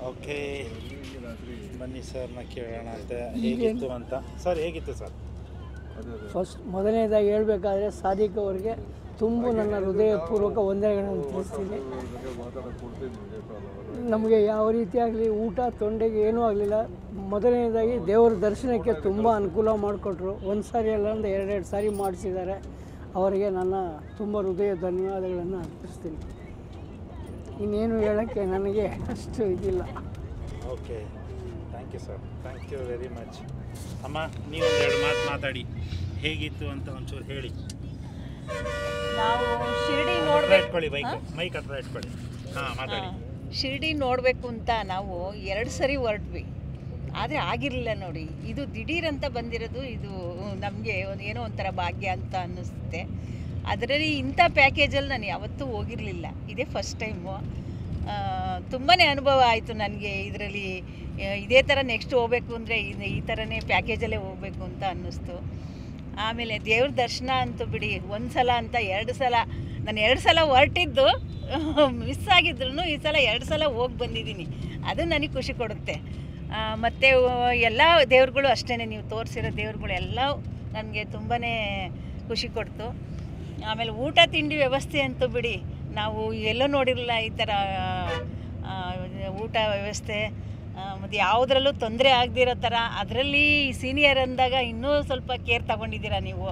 Okay, ಬನ್ನಿ ಸರ್ನ ಕೇಳೋಣ ಅಂತ ಹೇಗಿತ್ತು ಅಂತ. Sir, ಹೇಗಿತ್ತು sir? First ಮೊದಲನೇದಾಗಿ ಹೇಳಬೇಕಾದ್ರೆ ಸಾದಿಕ್ ಅವರಿಗೆ ತುಂಬ ನನ್ನ ಹೃದಯಪೂರ್ವಕ ವಂದನೆಗಳನ್ನು ತಿಳಿಸ್ತೀನಿ. ನಮಗೆ ಯಾವ ರೀತಿಯಾಗಲಿ ಊಟ ತೊಂಡೆಗೆ ಏನೂ ಆಗಲಿಲ್ಲ. ಮೊದಲನೇದಾಗಿ ದೇವರ ದರ್ಶನಕ್ಕೆ ತುಂಬ ಅನುಕೂಲ ಮಾಡಿಕೊಟ್ರು. ಒಂದು ಸಾರಿ ಅಲ್ಲ ಅಂದರೆ ಎರಡೆರಡು ಸಾರಿ ಮಾಡಿಸಿದ್ದಾರೆ. ಅವರಿಗೆ ನನ್ನ ತುಂಬ ಹೃದಯ ಧನ್ಯವಾದಗಳನ್ನು ಅರ್ಪಿಸ್ತೀನಿ. ಇನ್ನೇನು ಹೇಳೋಕ್ಕೆ ನನಗೆ ಅಷ್ಟು ಇದಿಲ್ಲ. Okay, thank you sir, thank you very much. ಅಮ್ಮ, ನೀವು ಒಂದೆರಡು ಮಾತು ಮಾತಾಡಿ, ಹೇಗಿತ್ತು ಅಂತ ಒಂಚೂರು ಹೇಳಿ. ನಾವು ಶಿರ್ಡಿ ಇಟ್ಕೊಳ್ಳಿ, ಮೈಕ್ ಹತ್ರ ಇಟ್ಕೊಳ್ಳಿ. ಹಾಂ, ಮಾತಾಡಿ. ಶಿರ್ಡಿ ನೋಡಬೇಕು ಅಂತ ನಾವು 2 ಸರಿ ಹೊರಟ್ವಿ, ಆದರೆ ಆಗಿರಲಿಲ್ಲ ನೋಡಿ. ಇದು ದಿಢೀರಂತ ಬಂದಿರೋದು, ಇದು ನಮಗೆ ಏನೋ ಒಂಥರ ಭಾಗ್ಯ ಅಂತ ಅನ್ನಿಸುತ್ತೆ. ಅದರಲ್ಲಿ ಇಂಥ ಪ್ಯಾಕೇಜಲ್ಲಿ ನಾನು ಯಾವತ್ತೂ ಹೋಗಿರಲಿಲ್ಲ, ಇದೇ ಫಸ್ಟ್ ಟೈಮು. ತುಂಬಾ ಅನುಭವ ಆಯಿತು ನನಗೆ ಇದರಲ್ಲಿ. ಇದೇ ಥರ ನೆಕ್ಸ್ಟ್ ಹೋಗಬೇಕು ಅಂದರೆ ಈ ಥರನೇ ಪ್ಯಾಕೇಜಲ್ಲೇ ಹೋಗಬೇಕು ಅಂತ ಅನ್ನಿಸ್ತು. ಆಮೇಲೆ ದೇವ್ರ ದರ್ಶನ ಅಂತೂ ಬಿಡಿ, 1 ಸಲ ಅಂತ 2 ಸಲ, ನಾನು 2 ಸಲ ಹೊರಟಿದ್ದು ಮಿಸ್ ಆಗಿದ್ರು ಈ ಸಲ 2 ಸಲ ಹೋಗಿ ಬಂದಿದ್ದೀನಿ. ಅದು ನನಗೆ ಖುಷಿ ಕೊಡುತ್ತೆ. ಮತ್ತು ಎಲ್ಲ ದೇವ್ರುಗಳು ಅಷ್ಟೇ, ನೀವು ತೋರಿಸಿರೋ ದೇವ್ರುಗಳು ಎಲ್ಲ ನನಗೆ ತುಂಬಾ ಖುಷಿ ಕೊಡ್ತು. ಆಮೇಲೆ ಊಟ ತಿಂಡಿ ವ್ಯವಸ್ಥೆ ಅಂತೂ ಬಿಡಿ, ನಾವು ಎಲ್ಲೂ ನೋಡಿರಲಿಲ್ಲ ಈ ಥರ ಊಟ ವ್ಯವಸ್ಥೆ. ಮತ್ತು ಯಾವುದ್ರಲ್ಲೂ ತೊಂದರೆ ಆಗದಿರೋ ಥರ, ಅದರಲ್ಲಿ ಸೀನಿಯರ್ ಅಂದಾಗ ಇನ್ನೂ ಸ್ವಲ್ಪ ಕೇರ್ ತಗೊಂಡಿದ್ದೀರಾ ನೀವು.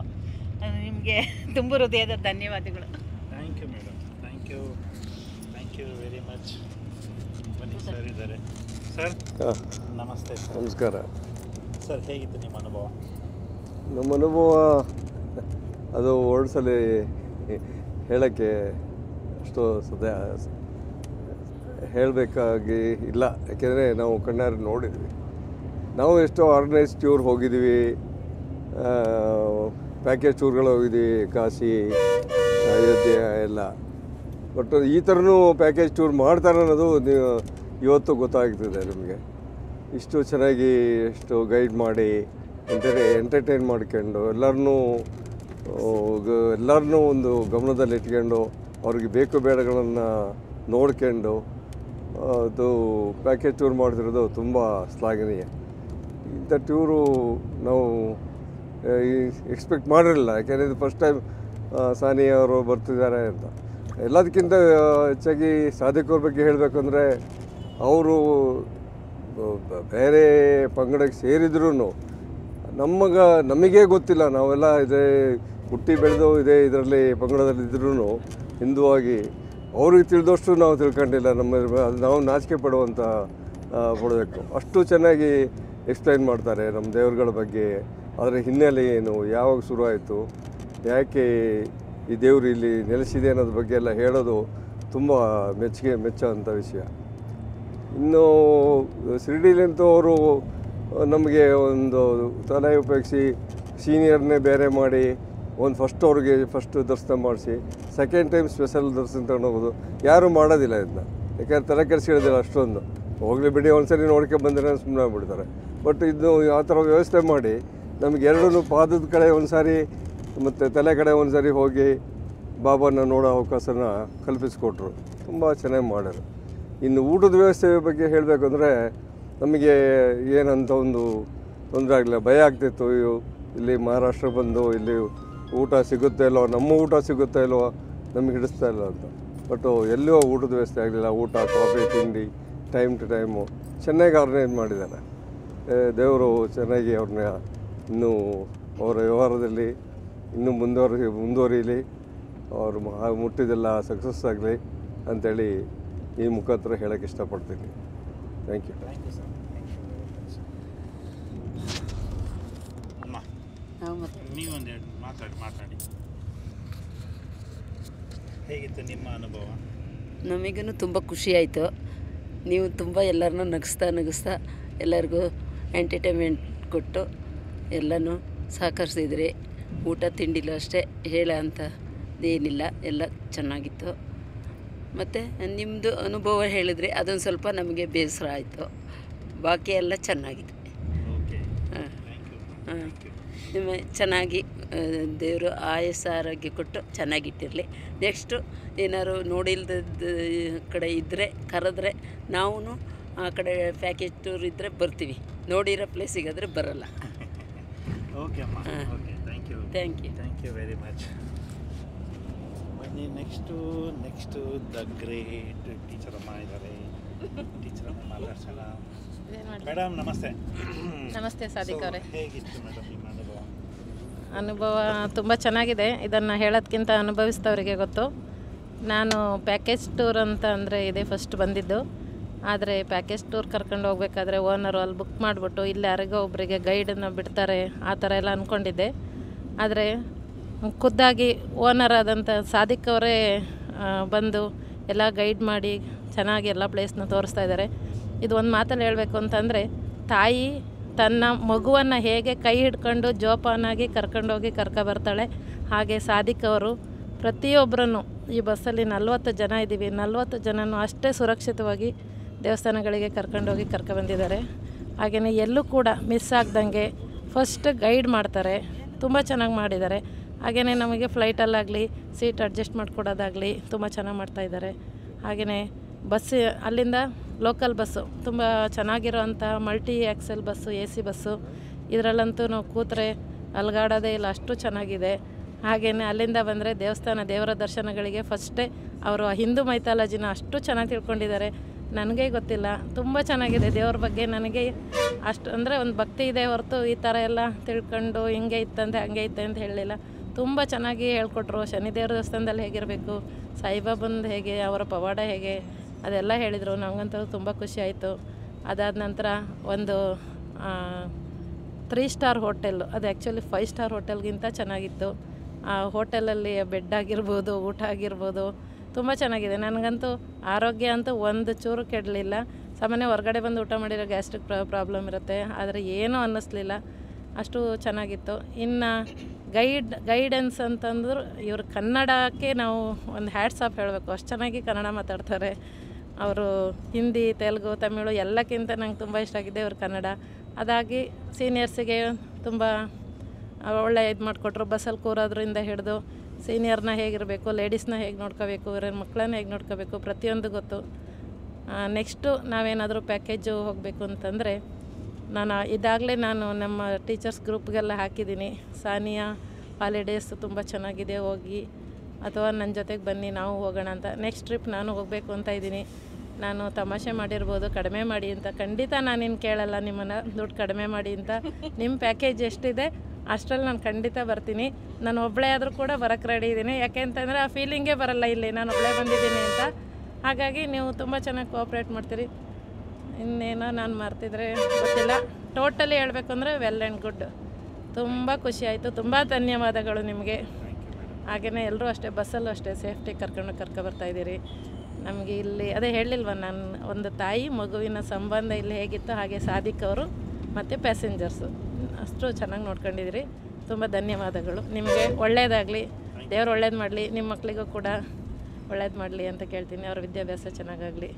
ನಿಮಗೆ ತುಂಬ ಹೃದಯದ ಧನ್ಯವಾದಗಳು. Thank you madam, thank you, thank you very much. ಬನ್ನಿ ಸರ್ ಇದ್ದಾರೆ. ಸರ್ ನಮಸ್ತೆ ಸರ್. ನಮಸ್ಕಾರ ಸರ್, ಹೇಗಿತ್ತು ನಿಮ್ಮ ಅನುಭವ? ನಮ್ಮ ಅನುಭವ ಅದು ಓಡಿಸಲಿ ಹೇಳೋಕ್ಕೆ ಅಷ್ಟು ಸದ್ಯ ಹೇಳಬೇಕಾಗಿ ಇಲ್ಲ. ಯಾಕೆಂದರೆ ನಾವು ಕಣ್ಣಾರೆ ನೋಡಿದ್ವಿ. ನಾವು ಎಷ್ಟೋ ಆರ್ಗನೈಸ್ ಟೂರ್ ಹೋಗಿದ್ದೀವಿ, ಪ್ಯಾಕೇಜ್ ಟೂರ್ಗಳು ಹೋಗಿದ್ದೀವಿ, ಕಾಶಿ, ಅಯೋಧ್ಯೆ ಎಲ್ಲ. ಬಟ್ ಈ ಥರನೂ ಪ್ಯಾಕೇಜ್ ಟೂರ್ ಮಾಡ್ತಾರೆ ಅನ್ನೋದು ಇವತ್ತು ಗೊತ್ತಾಗ್ತಿದೆ ನಮಗೆ. ಇಷ್ಟು ಚೆನ್ನಾಗಿ ಎಷ್ಟು ಗೈಡ್ ಮಾಡಿ ಎಂಟರ್ಟೈನ್ ಮಾಡ್ಕೊಂಡು ಎಲ್ಲರನ್ನೂ ಒಂದು ಗಮನದಲ್ಲಿ ಇಟ್ಕೊಂಡು ಅವ್ರಿಗೆ ಬೇಕು ಬೇಡಗಳನ್ನು ನೋಡ್ಕೊಂಡು ಅದು ಪ್ಯಾಕೇಜ್ ಟೂರ್ ಮಾಡ್ತಿರೋದು ತುಂಬ ಶ್ಲಾಘನೀಯ. ಇಂಥ ಟೂರು ನಾವು ಎಕ್ಸ್ಪೆಕ್ಟ್ ಮಾಡಿರಲಿಲ್ಲ, ಯಾಕೆಂದರೆ ಇದು ಫಸ್ಟ್ ಟೈಮ್ ಸಾನಿಯಾ ಅವರು ಬರ್ತಿದ್ದಾರೆ ಅಂತ. ಎಲ್ಲದಕ್ಕಿಂತ ಹೆಚ್ಚಾಗಿ ಸಾದಿಕ್ ಅವ್ರ ಬಗ್ಗೆ ಹೇಳಬೇಕು ಅಂದರೆ ಅವರು ಬೇರೆ ಪಂಗಡಕ್ಕೆ ಸೇರಿದ್ರೂ ನಮಗೇ ಗೊತ್ತಿಲ್ಲ, ನಾವೆಲ್ಲ ಇದೇ ಹುಟ್ಟಿ ಬೆಳೆದು ಇದೇ ಇದರಲ್ಲಿ ಪಂಗಡದಲ್ಲಿದ್ದರೂ ಹಿಂದುವಾಗಿ ಅವ್ರಿಗೆ ತಿಳಿದಷ್ಟು ನಾವು ತಿಳ್ಕೊಂಡಿಲ್ಲ. ನಾವು ನಾಚಿಕೆ ಪಡಬೇಕು. ಅಷ್ಟು ಚೆನ್ನಾಗಿ ಎಕ್ಸ್ಪ್ಲೈನ್ ಮಾಡ್ತಾರೆ ನಮ್ಮ ದೇವರುಗಳ ಬಗ್ಗೆ, ಅದರ ಹಿನ್ನೆಲೆ ಏನು, ಯಾವಾಗ ಶುರುವಾಯಿತು, ಯಾಕೆ ಈ ದೇವರು ಇಲ್ಲಿ ನೆಲೆಸಿದೆ ಅನ್ನೋದ್ರ ಬಗ್ಗೆ ಎಲ್ಲ ಹೇಳೋದು ತುಂಬ ಮೆಚ್ಚುವಂಥ ವಿಷಯ. ಇನ್ನು ಶಿರ್ಡಿಲಂತೂ ಅವರು ನಮಗೆ ಒಂದು ತಲೆ ಉಪಯೋಗಿಸಿ ಸೀನಿಯರ್ನೇ ಬೇರೆ ಮಾಡಿ ಅವ್ರಿಗೆ ಫಸ್ಟ್ ದರ್ಶನ ಮಾಡಿಸಿ ಸೆಕೆಂಡ್ ಟೈಮ್ ಸ್ಪೆಷಲ್ ದರ್ಶನ ತಗೊಂಡು ಹೋಗೋದು ಯಾರೂ ಮಾಡೋದಿಲ್ಲ ಇದನ್ನ. ಯಾಕೆಂದ್ರೆ ತಲೆ ಕೆಡಿಸ್ಕೊಳ್ಳೋದಿಲ್ಲ ಅಷ್ಟೊಂದು. ಹೋಗಲಿ ಬಿಡಿ, ಒಂದ್ಸರಿ ನೋಡ್ಕೊಂಡು ಬಂದರೆ ಸುಮ್ಮನೆ ಆಗ್ಬಿಡ್ತಾರೆ. ಬಟ್ ಇದು ಆ ಥರ ವ್ಯವಸ್ಥೆ ಮಾಡಿ ನಮಗೆ ಎರಡೂ ಪಾದದ ಕಡೆ ಒಂದು ಸಾರಿ ಮತ್ತು ತಲೆ ಕಡೆ ಒಂದು ಸಾರಿ ಹೋಗಿ ಬಾಬಾನ ನೋಡೋ ಅವಕಾಶನ ಕಲ್ಪಿಸಿಕೊಟ್ರು. ತುಂಬ ಚೆನ್ನಾಗಿ ಮಾಡ್ಯಾರ. ಇನ್ನು ಊಟದ ವ್ಯವಸ್ಥೆ ಬಗ್ಗೆ ಹೇಳಬೇಕು ಅಂದರೆ ನಮಗೆ ಏನಂತ ಒಂದು ತೊಂದರೆ ಆಗಲಿಲ್ಲ, ಭಯ ಆಗ್ತಿತ್ತು. ಇಲ್ಲಿ ಮಹಾರಾಷ್ಟ್ರ ಬಂದು ಇಲ್ಲಿ ಊಟ ಸಿಗುತ್ತೆ ಇಲ್ವೋ, ನಮ್ಮ ಊಟ ಸಿಗುತ್ತೆ ಇಲ್ವೋ, ನಮಗೆ ಹಿಡಿಸ್ತಾ ಇಲ್ಲ ಅಂತ. ಬಟ್ ಎಲ್ಲೂ ಊಟದ ವ್ಯವಸ್ಥೆ ಆಗಲಿಲ್ಲ. ಊಟ, ಕಾಫಿ, ತಿಂಡಿ ಟೈಮ್ ಟು ಟೈಮು ಚೆನ್ನಾಗಿ ಆರ್ಗನೈಸ್ ಮಾಡಿದ್ದಾರೆ. ದೇವರು ಚೆನ್ನಾಗಿ ಅವ್ರನ್ನ ಇನ್ನೂ ಅವರ ವ್ಯವಹಾರದಲ್ಲಿ ಇನ್ನೂ ಮುಂದುವರಿಯಲಿ, ಅವರು ಮುಟ್ಟಿದೆಲ್ಲ ಸಕ್ಸಸ್ ಆಗಲಿ ಅಂಥೇಳಿ ಈ ಮುಖಾಂತರ ಹೇಳೋಕ್ಕೆ ಇಷ್ಟಪಡ್ತೀನಿ. Thank you. ನೀವೊಂದೆರಡು ಮಾತಾಡಿ ಹೇಗಿತ್ತು ನಿಮ್ಮ ಅನುಭವ? ನಮಗೂ ತುಂಬ ಖುಷಿ ಆಯಿತು. ನೀವು ತುಂಬ ಎಲ್ಲರನ್ನೂ ನಗಿಸ್ತಾ ಎಲ್ಲರಿಗೂ ಎಂಟರ್ಟೈನ್ಮೆಂಟ್ ಕೊಟ್ಟು ಎಲ್ಲನೂ ಸಹಕರಿಸಿದ್ರಿ. ಊಟ ತಿಂಡಿಲೂ ಅಷ್ಟೇ ಹೇಳೋ ಅಂಥದ್ದೇನಿಲ್ಲ, ಎಲ್ಲ ಚೆನ್ನಾಗಿತ್ತು. ಮತ್ತು ನಿಮ್ಮದು ಅನುಭವ ಹೇಳಿದ್ರಿ, ಅದೊಂದು ಸ್ವಲ್ಪ ನಮಗೆ ಬೇಸರ ಆಯಿತು. ಬಾಕಿ ಎಲ್ಲ ಚೆನ್ನಾಗಿದೆ. ನಿಮ್ಮ ಚೆನ್ನಾಗಿ ದೇವರು ಆಯಸ್ಸು ಆರೋಗ್ಯ ಕೊಟ್ಟು ಚೆನ್ನಾಗಿಟ್ಟಿರಲಿ. ನೆಕ್ಸ್ಟು ಏನಾದ್ರು ನೋಡಿಲ್ದದ್ದು ಕಡೆ ಇದ್ದರೆ ಕರೆದ್ರೆ ನಾವು ಆ ಕಡೆ ಪ್ಯಾಕೇಜ್ ಟೂರ್ ಇದ್ದರೆ ಬರ್ತೀವಿ, ನೋಡಿರೋ ಪ್ಲೇಸಿಗಾದರೆ ಬರೋಲ್ಲ. ಓಕೆ ಅಮ್ಮ, okay, thank you very much. ಬನ್ನಿ ನೆಕ್ಸ್ಟು ದ ಗ್ರೇಟ್ ಟೀಚರ್ ಅಮ್ಮ ಇದ್ದಾರೆ. ಟೀಚರ್ ಅಮ್ಮ ಮಾತಾಡ್ಸೋಣ. ಮೇಡಮ್ ನಮಸ್ತೆ. ನಮಸ್ತೆ ಸಾದಿಕ್ ಅವರೇ. ಹೇಗಿತ್ತು ಮೇಡಮ್ ನಿಮ್ಮ ಅನುಭವ? ತುಂಬ ಚೆನ್ನಾಗಿದೆ. ಇದನ್ನು ಹೇಳೋದಕ್ಕಿಂತ ಅನುಭವಿಸಿದವರಿಗೆ ಗೊತ್ತು. ನಾನು ಪ್ಯಾಕೇಜ್ ಟೂರ್ ಅಂತ ಅಂದರೆ ಇದೇ ಫಸ್ಟ್ ಬಂದಿದ್ದು. ಆದರೆ ಪ್ಯಾಕೇಜ್ ಟೂರ್ ಕರ್ಕೊಂಡು ಹೋಗ್ಬೇಕಾದ್ರೆ ಓನರು ಅಲ್ಲಿ ಬುಕ್ ಮಾಡಿಬಿಟ್ಟು ಇಲ್ಲಿ ಯಾರಿಗೋ ಒಬ್ಬರಿಗೆ ಗೈಡನ್ನು ಬಿಡ್ತಾರೆ ಆ ಥರ ಎಲ್ಲ ಅಂದ್ಕೊಂಡಿದ್ದೆ. ಆದರೆ ಖುದ್ದಾಗಿ ಓನರ್ ಆದಂಥ ಸಾದಿಕ್ ಅವರೇ ಬಂದು ಎಲ್ಲ ಗೈಡ್ ಮಾಡಿ ಚೆನ್ನಾಗಿ ಎಲ್ಲ ಪ್ಲೇಸ್ನ ತೋರಿಸ್ತಾ ಇದ್ದಾರೆ. ಇದು ಒಂದು ಮಾತಲ್ಲಿ ಹೇಳಬೇಕು ಅಂತಂದರೆ, ತಾಯಿ ತನ್ನ ಮಗುವನ್ನು ಹೇಗೆ ಕೈ ಹಿಡ್ಕೊಂಡು ಜೋಪಾನಾಗಿ ಕರ್ಕೊಂಡೋಗಿ ಬರ್ತಾಳೆ, ಹಾಗೆ ಸಾದಿಕ್ ಅವರು ಪ್ರತಿಯೊಬ್ಬರನ್ನು ಈ ಬಸ್ಸಲ್ಲಿ 40 ಜನ ಇದ್ದೀವಿ, 40 ಜನನೂ ಅಷ್ಟೇ ಸುರಕ್ಷಿತವಾಗಿ ದೇವಸ್ಥಾನಗಳಿಗೆ ಕರ್ಕೊಂಡೋಗಿ ಬಂದಿದ್ದಾರೆ. ಹಾಗೆಯೇ ಎಲ್ಲೂ ಕೂಡ ಮಿಸ್ ಆಗ್ದಂಗೆ ಫಸ್ಟ್ ಗೈಡ್ ಮಾಡ್ತಾರೆ, ತುಂಬ ಚೆನ್ನಾಗಿ ಮಾಡಿದ್ದಾರೆ. ಹಾಗೆಯೇ ನಮಗೆ ಫ್ಲೈಟಲ್ಲಾಗಲಿ ಸೀಟ್ ಅಡ್ಜಸ್ಟ್ ಮಾಡಿಕೊಡೋದಾಗಲಿ ತುಂಬ ಚೆನ್ನಾಗಿ ಮಾಡ್ತಾಯಿದ್ದಾರೆ. ಹಾಗೆಯೇ ಬಸ್ ಅಲ್ಲಿಂದ ಲೋಕಲ್ ಬಸ್ಸು ತುಂಬ ಚೆನ್ನಾಗಿರೋವಂಥ multi axle bus, AC bus. ಇದರಲ್ಲಂತೂ ನಾವು ಕೂತ್ರೆ ಅಲ್ಗಾಡೋದೇ ಇಲ್ಲ, ಅಷ್ಟು ಚೆನ್ನಾಗಿದೆ. ಹಾಗೆಯೇ ಅಲ್ಲಿಂದ ಬಂದರೆ ದೇವರ ದರ್ಶನಗಳಿಗೆ ಫಸ್ಟೇ ಅವರು ಹಿಂದೂ ಮೈಥಾಲಜಿನ ಅಷ್ಟು ಚೆನ್ನಾಗಿ ತಿಳ್ಕೊಂಡಿದ್ದಾರೆ. ನನಗೆ ಗೊತ್ತಿಲ್ಲ, ತುಂಬ ಚೆನ್ನಾಗಿದೆ ದೇವ್ರ ಬಗ್ಗೆ. ನನಗೆ ಅಷ್ಟು ಅಂದರೆ ಒಂದು ಭಕ್ತಿ ಇದೆ ಹೊರತು ಈ ಥರ ಎಲ್ಲ ತಿಳ್ಕೊಂಡು ಹಿಂಗೆ ಇತ್ತಂತೆ ಹಂಗೆ ಇತ್ತೆ ಅಂತ ಹೇಳಲಿಲ್ಲ. ತುಂಬ ಚೆನ್ನಾಗಿ ಹೇಳ್ಕೊಟ್ರು. ಶನಿದೇವ್ರ ದೇವಸ್ಥಾನದಲ್ಲಿ ಹೇಗಿರಬೇಕು, ಸಾಯಿಬಾಬಂದು ಹೇಗೆ, ಅವರ ಪವಾಡ ಹೇಗೆ, ಅದೆಲ್ಲ ಹೇಳಿದರು. ನಮಗಂತೂ ತುಂಬ ಖುಷಿ ಆಯಿತು. ಅದಾದ ನಂತರ ಒಂದು 3 ಸ್ಟಾರ್ ಹೋಟೆಲ್ಲು, ಅದು ಆ್ಯಕ್ಚುಲಿ 5 ಸ್ಟಾರ್ ಹೋಟೆಲ್ಗಿಂತ ಚೆನ್ನಾಗಿತ್ತು. ಆ ಹೋಟೆಲಲ್ಲಿ ಬೆಡ್ ಆಗಿರ್ಬೋದು, ಊಟ ಆಗಿರ್ಬೋದು ತುಂಬ ಚೆನ್ನಾಗಿದೆ. ನನಗಂತೂ ಆರೋಗ್ಯ ಅಂತೂ ಒಂದು ಚೂರು ಕೆಡಲಿಲ್ಲ. ಸಾಮಾನ್ಯ ಹೊರಗಡೆ ಬಂದು ಊಟ ಮಾಡಿರೋ ಗ್ಯಾಸ್ಟ್ರಿಕ್ ಪ್ರಾಬ್ಲಮ್ ಇರುತ್ತೆ, ಆದರೆ ಏನೂ ಅನ್ನಿಸ್ಲಿಲ್ಲ, ಅಷ್ಟು ಚೆನ್ನಾಗಿತ್ತು. ಇನ್ನು ಗೈಡೆನ್ಸ್ ಅಂತಂದ್ರೆ ಇವರು ಕನ್ನಡಕ್ಕೆ ನಾವು ಒಂದು ಹ್ಯಾಟ್ಸ್ ಆಫ್ ಹೇಳಬೇಕು, ಅಷ್ಟು ಚೆನ್ನಾಗಿ ಕನ್ನಡ ಮಾತಾಡ್ತಾರೆ ಅವರು. ಹಿಂದಿ, ತೆಲುಗು, ತಮಿಳು ಎಲ್ಲಕ್ಕಿಂತ ನಂಗೆ ತುಂಬ ಇಷ್ಟ ಆಗಿದೆ ಇವ್ರ ಕನ್ನಡ. ಅದಾಗಿ ಸೀನಿಯರ್ಸಿಗೆ ತುಂಬ ಒಳ್ಳೆ ಇದು ಮಾಡಿಕೊಟ್ರು. ಬಸ್ಸಲ್ಲಿ ಕೂರೋದ್ರಿಂದ ಹಿಡಿದು ಸೀನಿಯರ್ನ ಹೇಗಿರಬೇಕು, ಲೇಡೀಸ್ನ ಹೇಗೆ ನೋಡ್ಕೋಬೇಕು, ಇವ್ರ ಮಕ್ಕಳನ್ನ ಹೇಗೆ ನೋಡ್ಕೋಬೇಕು, ಪ್ರತಿಯೊಂದು ಗೊತ್ತು. ನೆಕ್ಸ್ಟು ನಾವೇನಾದರೂ ಪ್ಯಾಕೇಜು ಹೋಗಬೇಕು ಅಂತಂದರೆ ಇದಾಗಲೇ ನಾನು ನಮ್ಮ ಟೀಚರ್ಸ್ ಗ್ರೂಪ್ಗೆಲ್ಲ ಹಾಕಿದ್ದೀನಿ. ಸಾನಿಯಾ ಹಾಲಿಡೇಸ್ ತುಂಬ ಚೆನ್ನಾಗಿದೆ, ಹೋಗಿ ಅಥವಾ ನನ್ನ ಜೊತೆಗೆ ಬನ್ನಿ ನಾವು ಹೋಗೋಣ ಅಂತ. ನೆಕ್ಸ್ಟ್ ಟ್ರಿಪ್ ನಾನು ಹೋಗಬೇಕು ಅಂತ ಇದ್ದೀನಿ. ನಾನು ತಮಾಷೆ ಮಾಡಿರ್ಬೋದು, ಕಡಿಮೆ ಮಾಡಿ ಅಂತ. ಖಂಡಿತ ನಾನೇನು ಕೇಳಲ್ಲ ನಿಮ್ಮನ್ನು ದುಡ್ಡು ಕಡಿಮೆ ಮಾಡಿ ಅಂತ. ನಿಮ್ಮ ಪ್ಯಾಕೇಜ್ ಎಷ್ಟಿದೆ ಅಷ್ಟರಲ್ಲಿ ನಾನು ಖಂಡಿತ ಬರ್ತೀನಿ. ನಾನು ಒಬ್ಬಳೇ ಆದರೂ ಕೂಡ ಬರೋಕ್ಕೆ ರೆಡಿ ಇದ್ದೀನಿ. ಯಾಕೆ ಅಂತಂದರೆ ಆ ಫೀಲಿಂಗೇ ಬರಲ್ಲ ಇಲ್ಲಿ ನಾನು ಒಬ್ಬಳೇ ಬಂದಿದ್ದೀನಿ ಅಂತ. ಹಾಗಾಗಿ ನೀವು ತುಂಬ ಚೆನ್ನಾಗಿ ಕೋಆಪ್ರೇಟ್ ಮಾಡ್ತೀರಿ. ಇನ್ನೇನೋ ನಾನು ಮರ್ತಿದ್ರೆ ಗೊತ್ತಿಲ್ಲ. ಟೋಟಲಿ ಹೇಳಬೇಕು ಅಂದರೆ ವೆಲ್ ಆ್ಯಂಡ್ ಗುಡ್. ತುಂಬ ಖುಷಿ ಆಯಿತು. ತುಂಬ ಧನ್ಯವಾದಗಳು ನಿಮಗೆ. ಹಾಗೆಯೇ ಎಲ್ಲರೂ ಅಷ್ಟೇ, ಬಸ್ಸಲ್ಲೂ ಅಷ್ಟೇ ಸೇಫ್ಟಿ ಕರ್ಕೊಬರ್ತಾಯಿದ್ದೀರಿ. ನಮಗೆ ಇಲ್ಲಿ ಅದೇ ಹೇಳಿಲ್ವ ನಾನು, ಒಂದು ತಾಯಿ ಮಗುವಿನ ಸಂಬಂಧ ಇಲ್ಲಿ ಹೇಗಿತ್ತು ಹಾಗೆ ಸಾದಿಕ್ ಅವರು ಮತ್ತು ಪ್ಯಾಸೆಂಜರ್ಸು ಅಷ್ಟು ಚೆನ್ನಾಗಿ ನೋಡ್ಕೊಂಡಿದ್ದೀರಿ. ತುಂಬ ಧನ್ಯವಾದಗಳು. ನಿಮಗೆ ಒಳ್ಳೆಯದಾಗಲಿ, ದೇವ್ರು ಒಳ್ಳೇದು ಮಾಡಲಿ, ನಿಮ್ಮ ಮಕ್ಕಳಿಗೂ ಕೂಡ ಒಳ್ಳೇದು ಮಾಡಲಿ ಅಂತ ಕೇಳ್ತೀನಿ. ಅವ್ರ ವಿದ್ಯಾಭ್ಯಾಸ ಚೆನ್ನಾಗಾಗಲಿ,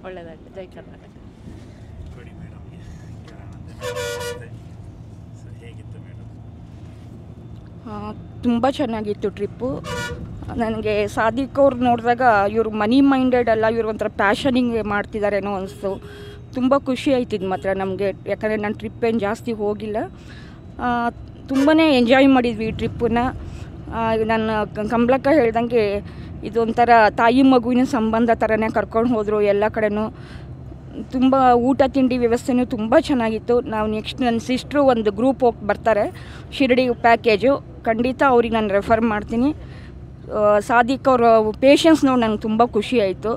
ಒಳ್ಳೆಯದಾಗಲಿ. ಜೈ ಕರ್ನಾಟಕ. ತುಂಬ ಚೆನ್ನಾಗಿತ್ತು ಟ್ರಿಪ್ಪು. ನನಗೆ ಸಾದಿಕ್ ಅವ್ರು ನೋಡಿದಾಗ ಇವರು ಮನಿ ಮೈಂಡೆಡ್ ಅಲ್ಲ, ಇವರು ಒಂಥರ ಪ್ಯಾಷನಿಂಗ್ ಮಾಡ್ತಿದ್ದಾರೇನೋ ಅನಿಸ್ತು. ತುಂಬ ಖುಷಿ ಆಯ್ತಿದ್ದು ಮಾತ್ರ ನಮಗೆ. ಯಾಕಂದರೆ ನಾನು ಟ್ರಿಪ್ ಏನು ಜಾಸ್ತಿ ಹೋಗಿಲ್ಲ, ತುಂಬಾ ಎಂಜಾಯ್ ಮಾಡಿದ್ವಿ ಈ ಟ್ರಿಪ್ಪನ್ನು. ನನ್ನ ಕಂಬ್ಲಕ್ಕ ಹೇಳ್ದಂಗೆ ಇದೊಂಥರ ತಾಯಿ ಮಗುವಿನ ಸಂಬಂಧ ಥರನೇ ಕರ್ಕೊಂಡು ಹೋದರು ಎಲ್ಲ ಕಡೆನೂ. ತುಂಬ ಊಟ ತಿಂಡಿ ವ್ಯವಸ್ಥೆನೂ ತುಂಬ ಚೆನ್ನಾಗಿತ್ತು. ನಾವು ನೆಕ್ಸ್ಟ್ ನನ್ನ ಸಿಸ್ಟ್ರು ಒಂದು ಗ್ರೂಪ್ ಹೋಗಿ ಬರ್ತಾರೆ ಶಿರಡಿ ಪ್ಯಾಕೇಜು, ಖಂಡಿತ ಅವ್ರಿಗೆ ನಾನು ರೆಫರ್ ಮಾಡ್ತೀನಿ. ಸಾದಿಕ್ ಅವರ ಪೇಷನ್ಸ್ ನೋಡಿ ನಂಗೆ ತುಂಬ ಖುಷಿ ಆಯಿತು.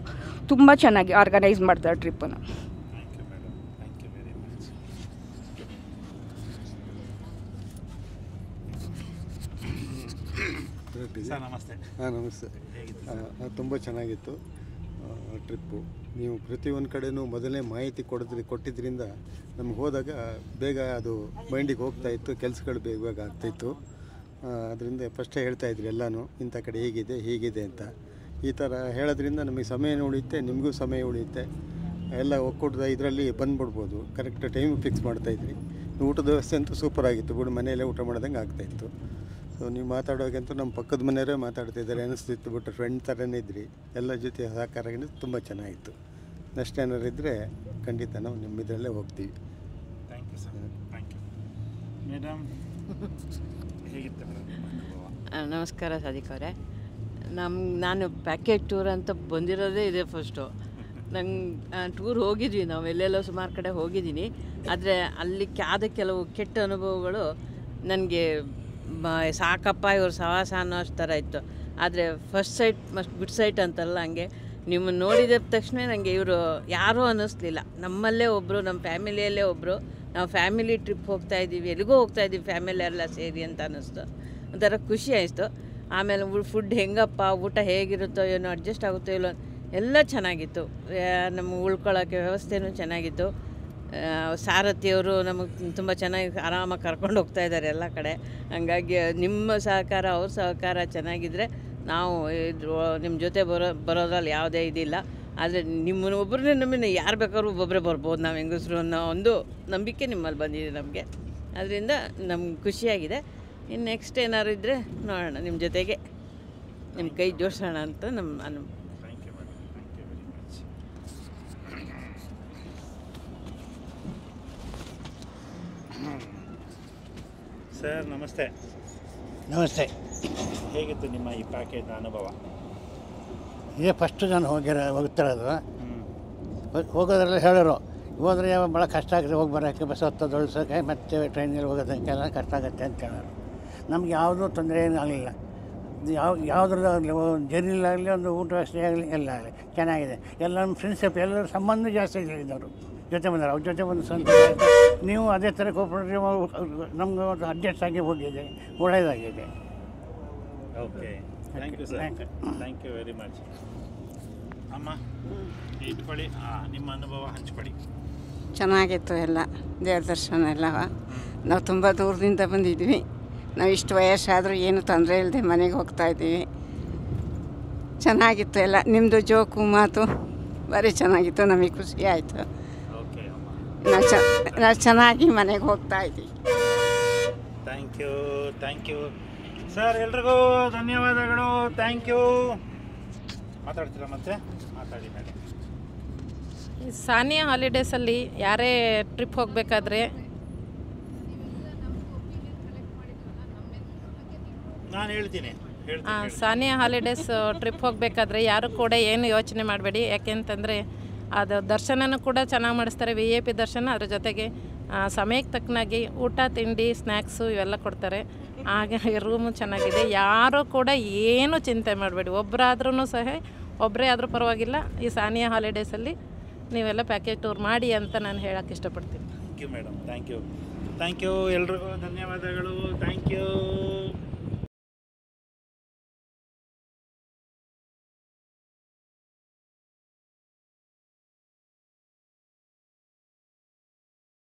ತುಂಬ ಚೆನ್ನಾಗಿ ಆರ್ಗನೈಸ್ ಮಾಡ್ತಾರೆ ಟ್ರಿಪ್ಪನ್ನು. ನಮಸ್ತೆ. ನಮಸ್ತೆ. ತುಂಬ ಚೆನ್ನಾಗಿತ್ತು ಟ್ರಿಪ್ಪು. ನೀವು ಪ್ರತಿಯೊಂದು ಕಡೆಯೂ ಮೊದಲನೇ ಮಾಹಿತಿ ಕೊಟ್ಟಿದ್ದರಿಂದ ನಮ್ಗೆ ಹೋದಾಗ ಬೇಗ ಅದು ಮೈಂಡಿಗೆ ಹೋಗ್ತಾಯಿತ್ತು, ಕೆಲಸಗಳು ಬೇಗ ಆಗ್ತಾಯಿತ್ತು. ಅದರಿಂದ ಫಸ್ಟೇ ಹೇಳ್ತಾಯಿದ್ರಿ ಎಲ್ಲನೂ, ಇಂಥ ಕಡೆ ಹೀಗಿದೆ ಅಂತ. ಈ ಥರ ಹೇಳೋದ್ರಿಂದ ನಮಗೆ ಸಮಯ ಉಳಿಯುತ್ತೆ, ನಿಮಗೂ ಸಮಯ ಉಳಿಯುತ್ತೆ. ಎಲ್ಲ ಒಕ್ಕೂಟದ ಇದರಲ್ಲಿ ಬಂದುಬಿಡ್ಬೋದು. ಕರೆಕ್ಟ್ ಟೈಮ್ ಫಿಕ್ಸ್ ಮಾಡ್ತಾಯಿದ್ರಿ. ಊಟದ ವ್ಯವಸ್ಥೆ ಅಂತೂ ಸೂಪರಾಗಿತ್ತು ಬಿಡು, ಮನೆಯಲ್ಲೇ ಊಟ ಮಾಡೋದಂಗೆ ಆಗ್ತಾಯಿತ್ತು. ಸೊ ನೀವು ಮಾತಾಡೋಕ್ಕಂತೂ ನಮ್ಮ ಪಕ್ಕದ ಮನೆಯವರೇ ಮಾತಾಡ್ತಿದ್ದಾರೆ ಅನಿಸ್ತಿತ್ತು. ಬಿಟ್ಟು ಫ್ರೆಂಡ್ ಥರನೇ ಇದ್ರಿ, ಎಲ್ಲ ಜೊತೆ ಸಹಕಾರ ತುಂಬ ಚೆನ್ನಾಗಿತ್ತು. ನೆಕ್ಸ್ಟ್ ಏನಾರು ಇದ್ದರೆ ಖಂಡಿತ ನಾವು ನಿಮ್ಮ ಇದರಲ್ಲೇ ಹೋಗ್ತೀವಿ. Thank you sir. Thank you madam. ಹೇಗಿತ್ತು ನಮಸ್ಕಾರ ಸಾದಿಕ್ ಅವರೇ. ನಾನು ಪ್ಯಾಕೇಜ್ ಟೂರ್ ಅಂತ ಬಂದಿರೋದೇ ಇದೆ ಫಸ್ಟು. ನಂಗೆ ಟೂರ್ ಹೋಗಿದ್ವಿ, ನಾವು ಎಲ್ಲೆಲ್ಲೋ ಸುಮಾರು ಕಡೆ ಹೋಗಿದ್ದೀನಿ. ಆದರೆ ಅಲ್ಲಿ ಆದ ಕೆಲವು ಕೆಟ್ಟ ಅನುಭವಗಳು ನನಗೆ ಸಾಕಪ್ಪ ಇವ್ರ ಸವಾಸ ಅನ್ನೋ ಅಷ್ಟು ಥರ ಇತ್ತು. ಆದರೆ first sight must good site ಅಂತಲ್ಲ, ಹಂಗೆ ನಿಮ್ಮನ್ನು ನೋಡಿದ ತಕ್ಷಣ ನನಗೆ ಇವರು ಯಾರೂ ಅನ್ನಿಸ್ಲಿಲ್ಲ. ನಮ್ಮಲ್ಲೇ ಒಬ್ಬರು, ನಮ್ಮ ಫ್ಯಾಮಿಲಿಯಲ್ಲೇ ಒಬ್ಬರು. ನಾವು ಫ್ಯಾಮಿಲಿ ಟ್ರಿಪ್ ಹೋಗ್ತಾಯಿದ್ದೀವಿ, ಎಲ್ಲಿಗೋ ಹೋಗ್ತಾಯಿದ್ದೀವಿ ಫ್ಯಾಮಿಲಿ ಎಲ್ಲ ಸೇರಿ ಅಂತ ಅನ್ನಿಸ್ತು. ಒಂಥರ ಖುಷಿ ಆಯಿತು. ಆಮೇಲೆ ಫುಡ್ ಹೆಂಗಪ್ಪ, ಊಟ ಹೇಗಿರುತ್ತೋ ಏನೋ, ಅಡ್ಜಸ್ಟ್ ಆಗುತ್ತೋ ಇಲ್ಲೋ, ಎಲ್ಲ ಚೆನ್ನಾಗಿತ್ತು. ನಮ್ಮ ಉಳ್ಕೊಳ್ಳೋಕ್ಕೆ ವ್ಯವಸ್ಥೆನೂ ಚೆನ್ನಾಗಿತ್ತು. ಸಾರಥಿಯವರು ನಮಗೆ ತುಂಬ ಚೆನ್ನಾಗಿ ಆರಾಮಾಗಿ ಕರ್ಕೊಂಡು ಹೋಗ್ತಾ ಇದ್ದಾರೆ ಎಲ್ಲ ಕಡೆ. ಹಂಗಾಗಿ ನಿಮ್ಮ ಸಹಕಾರ, ಅವ್ರ ಸಹಕಾರ ಚೆನ್ನಾಗಿದ್ದರೆ ನಾವು ನಿಮ್ಮ ಜೊತೆ ಬರೋದ್ರಲ್ಲಿ ಯಾವುದೇ ಇದಿಲ್ಲ. ಆದರೆ ನಿಮ್ಮನ್ನು ಒಬ್ಬರನ್ನೇ ನಮ್ಮನ್ನು ಯಾರು ಬೇಕಾದ್ರೂ ಒಬ್ಬೊಬ್ಬರೇ ಬರ್ಬೋದು, ನಾವು ಹೆಂಗಸರು ಅನ್ನೋ ಒಂದು ನಂಬಿಕೆ ನಿಮ್ಮಲ್ಲಿ ಬಂದಿದೆ ನಮಗೆ. ಅದರಿಂದ ನಮ್ಗೆ ಖುಷಿಯಾಗಿದೆ. ಇನ್ನು ನೆಕ್ಸ್ಟ್ ಏನಾದ್ರು ಇದ್ದರೆ ನೋಡೋಣ, ನಿಮ್ಮ ಜೊತೆಗೆ ನಿಮ್ಮ ಕೈ ಜೋಡಿಸೋಣ ಅಂತ ನಮ್ಮ ಸರ್. ನಮಸ್ತೆ. ನಮಸ್ತೆ. ಹೇಗಿತ್ತು ನಿಮ್ಮ ಈ ಪ್ಯಾಕೇಜ್ನ ಅನುಭವ? ಇದೇ ಫಸ್ಟು ನಾನು ಹೋಗ್ತಿರೋದು. ಹೋಗೋದ್ರಲ್ಲಿ ಹೇಳೋರು ಹೋದರೆ ಭಾಳ ಕಷ್ಟ ಆಗುತ್ತೆ, ಹೋಗಿ ಬರೋಕ್ಕೆ, ಬಸ್ ಹತ್ತೋದೊಳ್ಸೋಕ್ಕೆ, ಮತ್ತು ಟ್ರೈನಲ್ಲಿ ಹೋಗೋದಕ್ಕೆಲ್ಲ ಕಷ್ಟ ಆಗುತ್ತೆ ಅಂತ ಹೇಳೋರು. ನಮ್ಗೆ ಯಾವುದೂ ತೊಂದರೆ ಏನೂ ಆಗಲಿಲ್ಲ. ಯಾವುದ್ರದ್ದಾಗಲಿ, ಜರ್ನಿಲಾಗಲಿ, ಒಂದು ಊಟ ವ್ಯವಸ್ಥೆ ಆಗಲಿ, ಎಲ್ಲ ಆಗಲಿ ಚೆನ್ನಾಗಿದೆ. ಎಲ್ಲ ನಮ್ಮ ಫ್ರೆಂಡ್ಶಿಪ್, ಎಲ್ಲರೂ ಸಂಬಂಧ ಜಾಸ್ತಿ ಇದ್ದವರು ಜೊತೆ ಬಂದರು. ಅವ್ರ ಜೊತೆ ಬಂದು ಸಂತೋಷ ಆಯಿತು. ನೀವು ಅದೇ ಥರ ಕೋಪರೇಟಿವ್ ನಮ್ಗೆ ಒಂದು ಅಡ್ಜಸ್ಟ್ ಆಗಿ ಹೋಗಿದೆ, ಒಳ್ಳೆಯದಾಗಿದೆ. Okay, thank you sir. Thank you very much. ಅಮ್ಮ ಇಟ್ಕೊಳ್ಳಿ, ನಿಮ್ಮ ಅನುಭವ ಹಂಚ್ಕೊಳ್ಳಿ. ಚೆನ್ನಾಗಿತ್ತು ಎಲ್ಲ ದೇವ್ರ ದರ್ಶನ ಎಲ್ಲ. ನಾವು ತುಂಬ ದೂರದಿಂದ ಬಂದಿದ್ವಿ. ನಾವು ಇಷ್ಟು ವಯಸ್ಸಾದರೂ ಏನು ತೊಂದರೆ ಇಲ್ಲದೆ ಮನೆಗೆ ಹೋಗ್ತಾಯಿದ್ದೀವಿ. ಚೆನ್ನಾಗಿತ್ತು ಎಲ್ಲ. ನಿಮ್ಮದು ಜೋಕು ಮಾತು ಭಾರಿ ಚೆನ್ನಾಗಿತ್ತು, ನಮಗೆ ಖುಷಿ ಆಯಿತು. ನಾವು ಚೆನ್ನಾಗಿ ಮನೆಗೆ ಹೋಗ್ತಾ ಇದ್ದೀವಿ. Thank you, thank you sir. ಎಲ್ರಿಗೂ ಧನ್ಯವಾದಗಳು. Thank you. ಮಾತಾಡ್ತೀರಾ ಮತ್ತೆ? ಮಾತಾಡಿ ಮೇಡಮ್. ಸಾನಿಯಾ ಹಾಲಿಡೇಸಲ್ಲಿ ಯಾರೇ ಟ್ರಿಪ್ ಹೋಗಬೇಕಾದ್ರೆ ನಾನು ಹೇಳ್ತೀನಿ ಸಾನಿಯಾ ಹಾಲಿಡೇಸ್ ಟ್ರಿಪ್ ಹೋಗಬೇಕಾದ್ರೆ ಯಾರು ಕೂಡ ಏನು ಯೋಚನೆ ಮಾಡಬೇಡಿ. ಯಾಕೆಂತಂದರೆ ಅದು ದರ್ಶನನೂ ಕೂಡ ಚೆನ್ನಾಗಿ ಮಾಡಿಸ್ತಾರೆ, VIP ದರ್ಶನ. ಅದ್ರ ಜೊತೆಗೆ ಸಮಯಕ್ಕೆ ತಕ್ಕನಾಗಿ ಊಟ ತಿಂಡಿ ಸ್ನ್ಯಾಕ್ಸು ಇವೆಲ್ಲ ಕೊಡ್ತಾರೆ. ಹಾಗೆ ರೂಮು ಚೆನ್ನಾಗಿದೆ. ಯಾರೂ ಕೂಡ ಏನು ಚಿಂತೆ ಮಾಡಬೇಡಿ. ಒಬ್ಬರಾದ್ರೂ ಸಹ ಒಬ್ಬರೇ ಆದರೂ ಪರವಾಗಿಲ್ಲ, ಈ ಸಾನಿಯಾ ಹಾಲಿಡೇಸಲ್ಲಿ ನೀವೆಲ್ಲ ಪ್ಯಾಕೇಜ್ ಟೂರ್ ಮಾಡಿ ಅಂತ ನಾನು ಹೇಳೋಕ್ಕೆ ಇಷ್ಟಪಡ್ತೀನಿ. Thank you madam, thank you ಎಲ್ರಿಗೂ ಧನ್ಯವಾದಗಳು. Thank you.